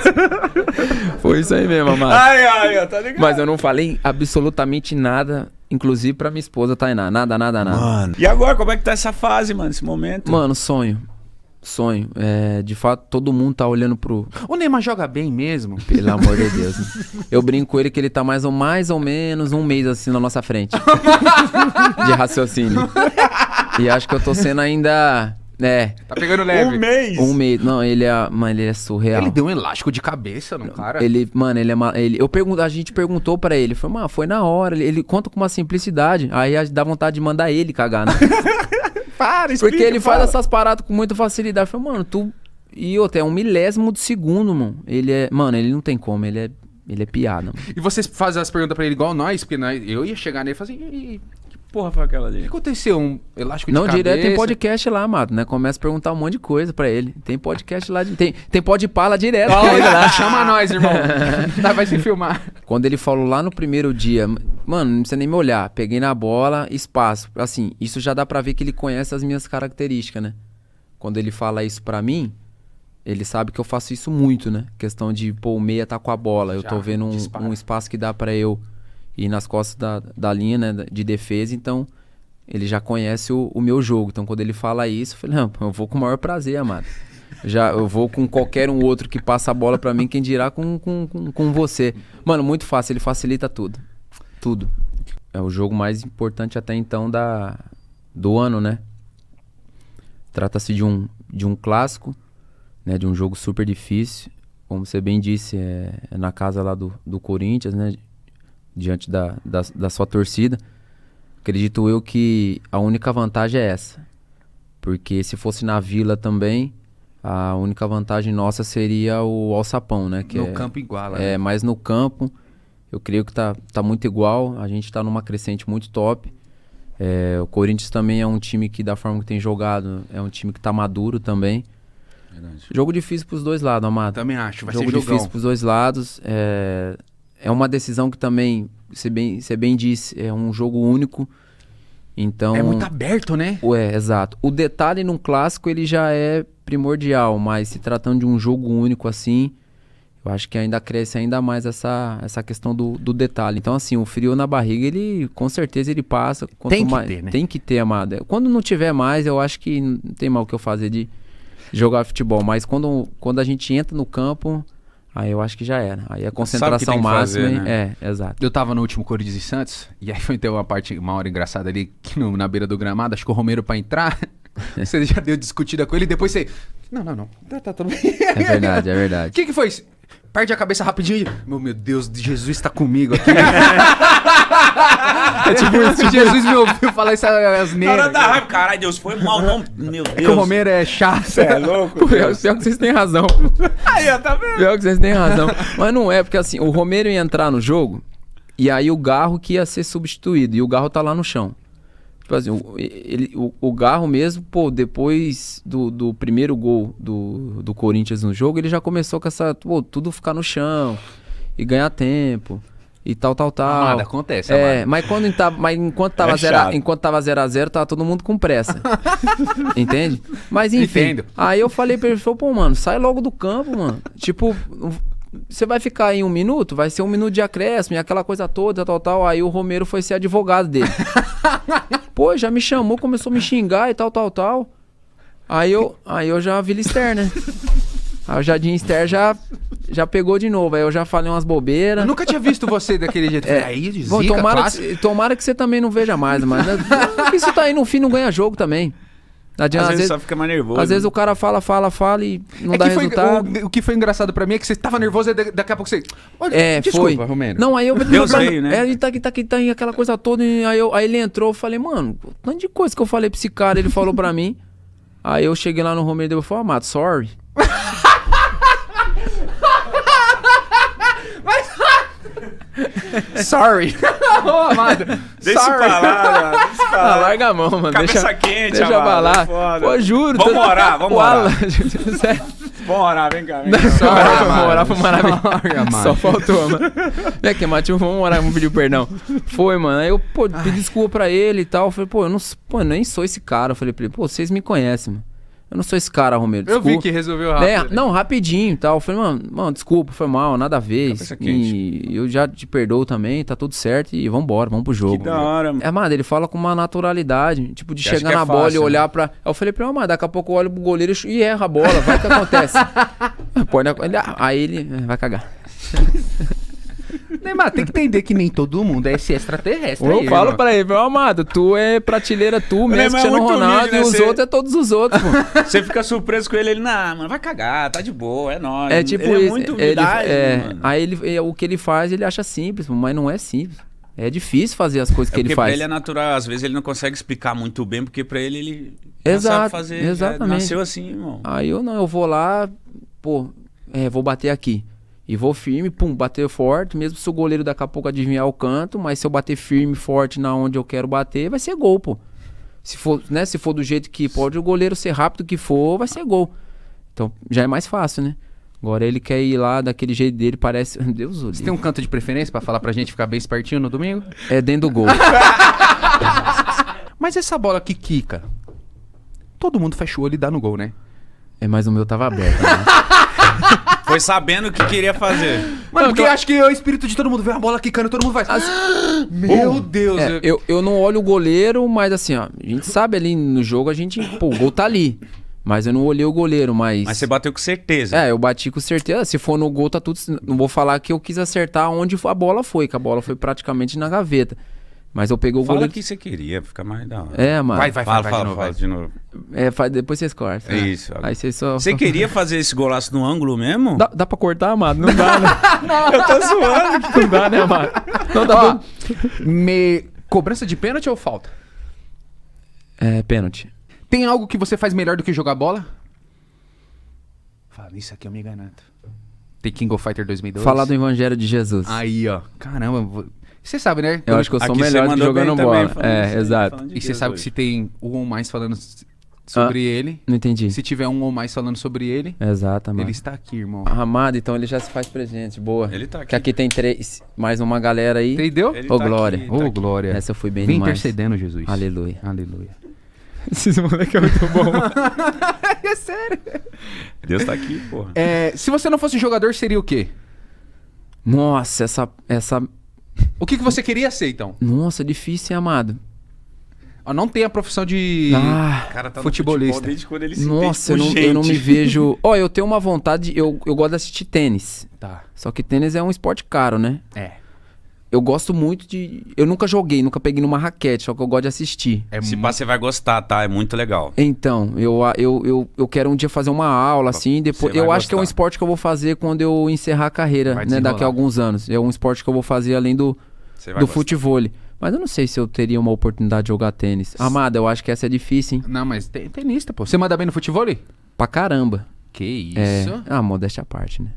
Speaker 1: Foi isso aí mesmo, mano.
Speaker 3: Ai, tá ligado?
Speaker 1: Mas eu não falei absolutamente nada, inclusive pra minha esposa, Tainá. Nada.
Speaker 3: Mano. E agora, como é que tá essa fase, mano, esse momento?
Speaker 1: Mano, sonho. De fato, todo mundo tá olhando pro...
Speaker 4: O Neymar joga bem mesmo?
Speaker 1: Pelo amor de Deus. Né? Eu brinco com ele que ele tá mais ou menos um mês assim na nossa frente. De raciocínio. E acho que eu tô sendo ainda...
Speaker 4: Tá pegando leve.
Speaker 3: Um mês.
Speaker 1: Um mês. Não, ele é surreal.
Speaker 4: Ele deu um elástico de cabeça no cara.
Speaker 1: A gente perguntou pra ele, foi na hora, ele conta com uma simplicidade, aí dá vontade de mandar ele cagar, né? Porque ele faz essas paradas com muita facilidade. Eu falei, mano, E outra, é 1 milésimo de segundo, mano. Ele não tem como, ele é piada, mano.
Speaker 4: E vocês fazem as perguntas pra ele igual nós, porque eu ia chegar nele e falar assim,
Speaker 3: Porra, foi aquela
Speaker 4: o que
Speaker 3: ali.
Speaker 4: aconteceu? Um elástico de
Speaker 1: Não,
Speaker 4: cabeça?
Speaker 1: direto tem podcast lá, mano, né? Começa a perguntar um monte de coisa pra ele. Tem podcast lá, tem podpá lá direto. com ele lá.
Speaker 4: Chama nós, irmão. Vai se filmar.
Speaker 1: Quando ele falou lá no primeiro dia, mano, não precisa nem me olhar. Peguei na bola, espaço. Assim, isso já dá pra ver que ele conhece as minhas características, né? Quando ele fala isso pra mim, ele sabe que eu faço isso muito, né? Questão de, o meia tá com a bola. Eu tô vendo um espaço que dá pra eu ir nas costas da linha, né? De defesa, então... Ele já conhece o meu jogo. Então, quando ele fala isso, eu falei, não, eu vou com o maior prazer, amado. Eu vou com qualquer um outro que passa a bola pra mim, quem dirá com você. Mano, muito fácil, ele facilita tudo. Tudo. É o jogo mais importante até então do ano, né? Trata-se de um clássico, né? De um jogo super difícil. Como você bem disse, é na casa lá do Corinthians, né? Diante da sua torcida. Acredito eu que a única vantagem é essa. Porque se fosse na Vila também, a única vantagem nossa seria o alçapão, né? Que
Speaker 4: No campo igual,
Speaker 1: mais no campo. Eu creio que tá muito igual. A gente tá numa crescente muito top. O Corinthians também é um time que, da forma que tem jogado, é um time que tá maduro também.
Speaker 3: Verdade.
Speaker 1: Jogo difícil pros dois lados, Amado.
Speaker 4: Também acho, vai
Speaker 1: Jogo
Speaker 4: ser jogão.
Speaker 1: difícil pros dois lados. É uma decisão que também, você bem disse, é um jogo único. Então,
Speaker 4: É muito aberto, né?
Speaker 1: exato. O detalhe num clássico ele já é primordial, mas se tratando de um jogo único assim, eu acho que ainda cresce ainda mais essa questão do detalhe. Então, assim, o frio na barriga, ele com certeza ele passa.
Speaker 4: Tem que ter, né?
Speaker 1: Tem que ter, Amado. Quando não tiver mais, eu acho que não tem mal o que eu fazer de jogar futebol. Mas quando a gente entra no campo, aí eu acho que já era. Aí é concentração
Speaker 3: tem que
Speaker 1: máxima.
Speaker 3: fazer, né?
Speaker 1: Exato.
Speaker 4: Eu tava no último Corinthians e Santos, e aí foi ter uma hora engraçada ali, que na beira do gramado, acho que o Romero pra entrar, você já deu discutida com ele, e depois você... Não. Tá tudo bem.
Speaker 1: É verdade, é verdade.
Speaker 4: O que foi isso? Perde a cabeça rapidinho e... Meu Deus, Jesus tá comigo aqui. É tipo isso. Jesus me ouviu falar essas
Speaker 3: Na hora
Speaker 4: asneiras.
Speaker 3: da raiva, caralho, Deus, foi mal, não. Meu
Speaker 4: É que o
Speaker 3: Deus.
Speaker 4: Romero é chato.
Speaker 3: Você é louco?
Speaker 1: Pior que vocês têm razão.
Speaker 3: Aí, ó, tá vendo?
Speaker 1: Pior que vocês têm razão. Mas não é, porque assim, o Romero ia entrar no jogo e aí o Garro que ia ser substituído. E o Garro tá lá no chão. Tipo assim, o Garro mesmo, pô, depois do primeiro gol do Corinthians no jogo, ele já começou com essa, pô, tudo ficar no chão e ganhar tempo. E tal.
Speaker 4: Amada, acontece, amada.
Speaker 1: Mas enquanto tava
Speaker 3: chato.
Speaker 1: 0x0, tava todo mundo com pressa. Entende? Mas enfim.
Speaker 4: Entendo.
Speaker 1: Aí eu falei pra ele, pô, mano, sai logo do campo, mano. Tipo, você vai ficar aí 1 minuto? Vai ser 1 minuto de acréscimo e aquela coisa toda, tal. Aí o Romero foi ser advogado dele. Pô, já me chamou, começou a me xingar e tal. Aí eu já vi Lister, né? Aí o Jardim Ster já pegou de novo. Aí eu já falei umas bobeiras.
Speaker 4: Eu nunca tinha visto você daquele jeito. Aí,
Speaker 1: Bom,
Speaker 4: zica,
Speaker 1: tomara que você também não veja mais, mas isso tá aí no fim, não ganha jogo também. Não adianta,
Speaker 3: Às vezes só fica mais nervoso.
Speaker 1: às vezes o cara fala e não dá resultado.
Speaker 4: O que foi engraçado pra mim é que você tava nervoso e daqui a pouco você... Olha,
Speaker 1: Foi.
Speaker 4: Romero.
Speaker 1: Não, aí eu...
Speaker 3: Deus veio, né?
Speaker 1: Ele tá aí, aquela coisa toda. E aí ele entrou, eu falei, mano, tanto de coisa que eu falei pra esse cara, ele falou pra mim. Aí eu cheguei lá no Romero e eu falei, Amado, sorry.
Speaker 4: Sorry. Amado.
Speaker 3: Deixa
Speaker 4: Sorry.
Speaker 3: pra lá, mano. Deixa pra lá.
Speaker 1: Larga a mão, mano.
Speaker 3: Cabeça quente,
Speaker 1: deixa
Speaker 3: Amado,
Speaker 1: pra lá.
Speaker 3: foda.
Speaker 1: Pô, juro.
Speaker 3: Vamos orar, vamos orar.
Speaker 1: Sério.
Speaker 3: Vamos orar, vem cá.
Speaker 1: Vamos orar pro maravilha.
Speaker 4: Sorry, Amado.
Speaker 1: Só faltou, mano. Vem aqui, Matheus, vamos orar, vamos pedir perdão. Foi, mano. Aí eu, pedi desculpa pra ele e tal. Eu falei, eu nem sou esse cara. Eu falei pra ele, vocês me conhecem, mano. Eu não sou esse cara, Romero.
Speaker 4: Eu
Speaker 1: Desculpa.
Speaker 4: vi que resolveu rápido.
Speaker 1: Não, rapidinho e tal. Eu falei, mano, desculpa, foi mal, nada a ver.
Speaker 3: Cabeça quente.
Speaker 1: E eu já te perdoo também, tá tudo certo e vambora, vamos pro jogo.
Speaker 3: Que da hora, mano.
Speaker 1: Mano, ele fala com uma naturalidade, tipo, de
Speaker 3: Você acha
Speaker 1: chegar
Speaker 3: que é
Speaker 1: na bola
Speaker 3: fácil,
Speaker 1: e
Speaker 3: né?
Speaker 1: olhar pra... Aí eu falei pra ele, mano, daqui a pouco eu olho pro goleiro e erra a bola, vai o que acontece. Aí ele vai cagar.
Speaker 4: Neymar, tem que entender que nem todo mundo é esse extraterrestre.
Speaker 1: Eu
Speaker 4: aí,
Speaker 1: falo
Speaker 4: irmão.
Speaker 1: pra ele, meu amado, tu é prateleira tu, Messi,
Speaker 3: Neymar é
Speaker 1: Cristiano
Speaker 3: muito
Speaker 1: Ronaldo,
Speaker 3: humilde, né?
Speaker 1: e os
Speaker 3: Você-
Speaker 1: outros é todos os outros, pô.
Speaker 3: Você fica surpreso com ele, mano, vai cagar, tá de boa, é nóis.
Speaker 1: É tipo
Speaker 3: ele
Speaker 1: isso.
Speaker 3: é muito humildade, mano.
Speaker 1: Aí o que ele faz, ele acha simples, mas não é simples. É difícil fazer as coisas que ele
Speaker 3: Porque
Speaker 1: faz.
Speaker 3: pra ele é natural, às vezes ele não consegue explicar muito bem, porque pra ele
Speaker 1: Exato,
Speaker 3: não sabe fazer.
Speaker 1: exatamente.
Speaker 3: Nasceu assim, irmão.
Speaker 1: Aí eu vou lá, vou bater aqui. E vou firme, bater forte, mesmo se o goleiro daqui a pouco adivinhar o canto, mas se eu bater firme, forte na onde eu quero bater, vai ser gol, pô. Se for do jeito que pode o goleiro ser rápido que for, vai ser gol. Então já é mais fácil, né? Agora ele quer ir lá daquele jeito dele, parece... Deus o
Speaker 4: Você
Speaker 1: livre.
Speaker 4: tem um canto de preferência pra falar pra gente ficar bem espertinho no domingo?
Speaker 1: É dentro do gol.
Speaker 4: Mas essa bola que quica, todo mundo fecha o olho e dá no gol, né?
Speaker 1: Mas o meu tava aberto, né?
Speaker 3: Foi sabendo o que queria fazer.
Speaker 4: Mano, porque eu acho que é o espírito de todo mundo. Vê a bola quicando, todo mundo faz. Meu Deus.
Speaker 1: Eu não olho o goleiro, mas assim, ó, a gente sabe ali no jogo, o gol tá ali. Mas eu não olhei o goleiro, mas...
Speaker 3: Mas você bateu com certeza.
Speaker 1: Eu bati com certeza. Se for no gol, tá tudo... Não vou falar que eu quis acertar onde a bola foi, que a bola foi praticamente na gaveta. Mas eu peguei o
Speaker 3: Fala
Speaker 1: goleiro...
Speaker 3: o que você queria, fica mais da hora.
Speaker 1: Mano.
Speaker 4: Vai
Speaker 3: Fala
Speaker 4: de novo.
Speaker 1: Depois vocês cortam.
Speaker 3: É isso.
Speaker 1: Aí vocês só...
Speaker 3: Você queria fazer esse golaço no ângulo mesmo?
Speaker 1: Dá pra cortar, amado? Não dá, né?
Speaker 3: Eu tô zoando.
Speaker 1: Não dá, né, amado? Não dá
Speaker 4: Ó,
Speaker 1: pra...
Speaker 4: Cobrança de pênalti ou falta?
Speaker 1: Pênalti.
Speaker 4: Tem algo que você faz melhor do que jogar bola? Fala, isso aqui eu me garanto. Tem King of Fighter 2012.
Speaker 1: Falar do Evangelho de Jesus.
Speaker 4: Aí, ó. Caramba, você sabe, né?
Speaker 1: Eu acho que eu sou
Speaker 3: Aqui você
Speaker 1: melhor do que
Speaker 3: mandou
Speaker 1: jogando
Speaker 3: bem
Speaker 1: bola.
Speaker 3: também, falando isso aí,
Speaker 1: Exato.
Speaker 3: falando de
Speaker 4: E você
Speaker 3: Deus
Speaker 4: sabe que
Speaker 3: hoje.
Speaker 4: se tem um ou mais falando sobre ele,
Speaker 1: Não entendi.
Speaker 4: se tiver um ou mais falando sobre ele,
Speaker 1: Exatamente.
Speaker 4: ele está aqui, irmão.
Speaker 1: Amado, então ele já se faz presente. Boa.
Speaker 3: Ele tá aqui.
Speaker 1: Que aqui tem 3, mais uma galera aí.
Speaker 4: Entendeu?
Speaker 3: Ele
Speaker 1: Ô,
Speaker 3: tá
Speaker 1: glória.
Speaker 3: aqui,
Speaker 4: Ô,
Speaker 3: tá aqui.
Speaker 4: glória.
Speaker 1: Essa eu fui bem
Speaker 4: Vem
Speaker 1: demais.
Speaker 4: intercedendo, Jesus.
Speaker 1: Aleluia.
Speaker 4: Aleluia.
Speaker 1: Esses moleques é muito bom.
Speaker 4: É sério.
Speaker 3: Deus tá aqui, porra.
Speaker 4: Se você não fosse jogador, seria o quê?
Speaker 1: Nossa, essa...
Speaker 4: O que você queria ser, então?
Speaker 1: Nossa, difícil, hein, amado?
Speaker 4: Ó, não tem a profissão de
Speaker 1: Ah,
Speaker 3: O cara tá no
Speaker 4: futebolista.
Speaker 3: futebol desde quando ele se
Speaker 1: nossa,
Speaker 3: entende por
Speaker 1: eu não me
Speaker 3: gente.
Speaker 1: vejo... Ó, eu tenho uma vontade... Eu gosto de assistir tênis.
Speaker 4: Tá.
Speaker 1: Só que tênis é um esporte caro, né?
Speaker 4: É.
Speaker 1: Eu gosto muito de... Eu nunca joguei, nunca peguei numa raquete, só que eu gosto de assistir.
Speaker 3: Se pá, você vai gostar, tá? É muito legal.
Speaker 1: Então, eu quero um dia fazer uma aula, assim, depois...
Speaker 3: Você vai
Speaker 1: Eu acho que é um
Speaker 3: gostar.
Speaker 1: esporte que eu vou fazer quando eu encerrar a carreira,
Speaker 4: Vai
Speaker 1: né? Daqui
Speaker 4: desenrolar.
Speaker 1: a alguns anos. É um esporte que eu vou fazer além do
Speaker 3: Você vai
Speaker 1: do
Speaker 3: gostar.
Speaker 1: futevôlei. Mas eu não sei se eu teria uma oportunidade de jogar tênis. Amada, eu acho que essa é difícil, hein?
Speaker 4: Não, mas tem tenista, pô. Você manda bem no futevôlei?
Speaker 1: Pra caramba.
Speaker 4: Que isso.
Speaker 1: Modéstia à parte, né?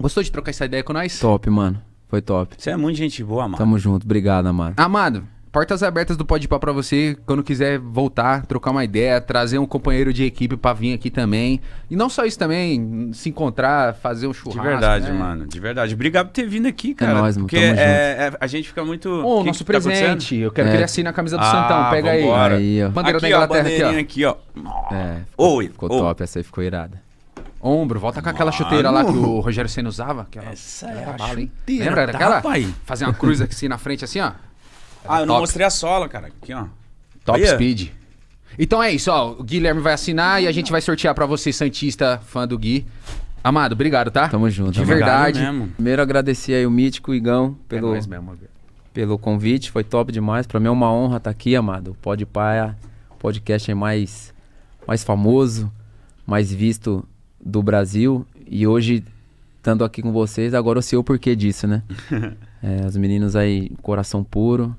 Speaker 4: Gostou de trocar essa ideia com nós?
Speaker 1: Top, mano. Foi top.
Speaker 3: Você é muito gente boa, mano.
Speaker 1: Tamo junto. Obrigado, amado.
Speaker 4: Amado, portas abertas do Pode Pá pra você, quando quiser voltar, trocar uma ideia, trazer um companheiro de equipe pra vir aqui também. E não só isso também, se encontrar, fazer um
Speaker 3: De
Speaker 4: churrasco.
Speaker 3: verdade,
Speaker 4: né?
Speaker 3: mano. De verdade. Obrigado por ter vindo aqui, cara.
Speaker 1: nóis, mano.
Speaker 3: Porque
Speaker 1: Tamo
Speaker 3: a gente fica muito...
Speaker 4: Ô,
Speaker 3: O que
Speaker 4: nosso
Speaker 3: que tá acontecendo?
Speaker 4: presente. Eu quero
Speaker 1: É.
Speaker 4: que ele assine a camisa do Santão. Pega
Speaker 3: vambora.
Speaker 1: Aí, ó.
Speaker 4: Bandeira da
Speaker 3: Aqui, ó,
Speaker 4: Inglaterra, aqui, ó.
Speaker 3: bandeirinha aqui, ó.
Speaker 1: Ficou,
Speaker 3: Ficou
Speaker 1: top. Essa aí ficou irada.
Speaker 4: Ombro, volta com aquela
Speaker 3: Mano.
Speaker 4: chuteira lá que o Rogério Senna usava. Aquela,
Speaker 3: Essa
Speaker 4: era
Speaker 3: é a
Speaker 4: bala, hein?
Speaker 3: chuteira,
Speaker 4: Lembra
Speaker 3: tá,
Speaker 4: daquela?
Speaker 3: pai?
Speaker 4: Fazer uma cruz aqui assim na frente, assim, ó.
Speaker 3: Ah, eu não
Speaker 4: top.
Speaker 3: mostrei a sola, cara. Aqui, ó.
Speaker 4: Top
Speaker 3: Olha.
Speaker 4: Speed. Então é isso, ó. O Guilherme vai assinar e a gente vai sortear pra você, Santista, fã do Gui. Amado, obrigado, tá?
Speaker 1: Tamo junto,
Speaker 4: De
Speaker 1: amado.
Speaker 4: verdade.
Speaker 3: Obrigado mesmo.
Speaker 1: Primeiro agradecer aí o Mítico, o Igão,
Speaker 4: É nóis mesmo, Gui.
Speaker 1: pelo convite. Foi top demais. Pra mim é uma honra estar aqui, amado. O Pode Pá é o podcast mais famoso, mais visto do Brasil. E hoje, estando aqui com vocês, agora eu sei o porquê disso, né? Os meninos aí, coração puro,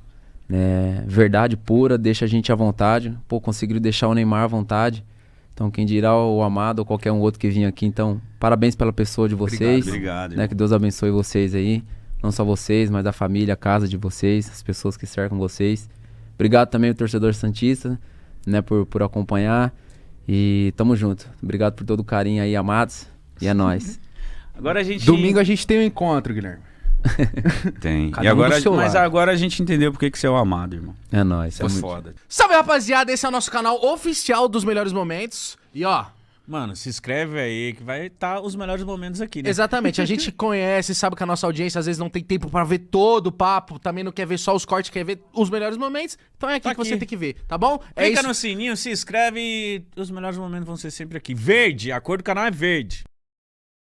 Speaker 1: né? Verdade pura, deixa a gente à vontade. Pô, conseguiram deixar o Neymar à vontade. Então, quem dirá o Amado ou qualquer um outro que vinha aqui. Então, parabéns pela pessoa de vocês.
Speaker 3: Obrigado,
Speaker 1: Né?
Speaker 3: irmão.
Speaker 1: Que Deus abençoe vocês aí. Não só vocês, mas a família, a casa de vocês, as pessoas que cercam vocês. Obrigado também ao torcedor santista, né? Por acompanhar. E tamo junto. Obrigado por todo o carinho aí, amados. E é nóis.
Speaker 3: Agora a gente...
Speaker 4: Domingo a gente tem um encontro, Guilherme.
Speaker 3: Tem.
Speaker 4: Cada
Speaker 3: E
Speaker 4: um
Speaker 3: agora,
Speaker 4: do seu
Speaker 3: mas
Speaker 4: lado.
Speaker 3: agora a gente entendeu porque que você é o amado, irmão.
Speaker 1: É nóis.
Speaker 3: Foi foda.
Speaker 5: Salve, rapaziada, esse é o nosso canal oficial dos melhores momentos. E ó,
Speaker 3: Mano, se inscreve aí que vai estar os melhores momentos aqui, né?
Speaker 5: exatamente, a gente conhece, sabe que a nossa audiência às vezes não tem tempo pra ver todo o papo, também não quer ver só os cortes, quer ver os melhores momentos. Então é aqui
Speaker 3: Tá
Speaker 5: que você
Speaker 3: aqui.
Speaker 5: tem que ver, tá bom? É
Speaker 3: Clica
Speaker 5: isso.
Speaker 3: no sininho, se inscreve e os melhores momentos vão ser sempre aqui. Verde, a cor do canal é verde.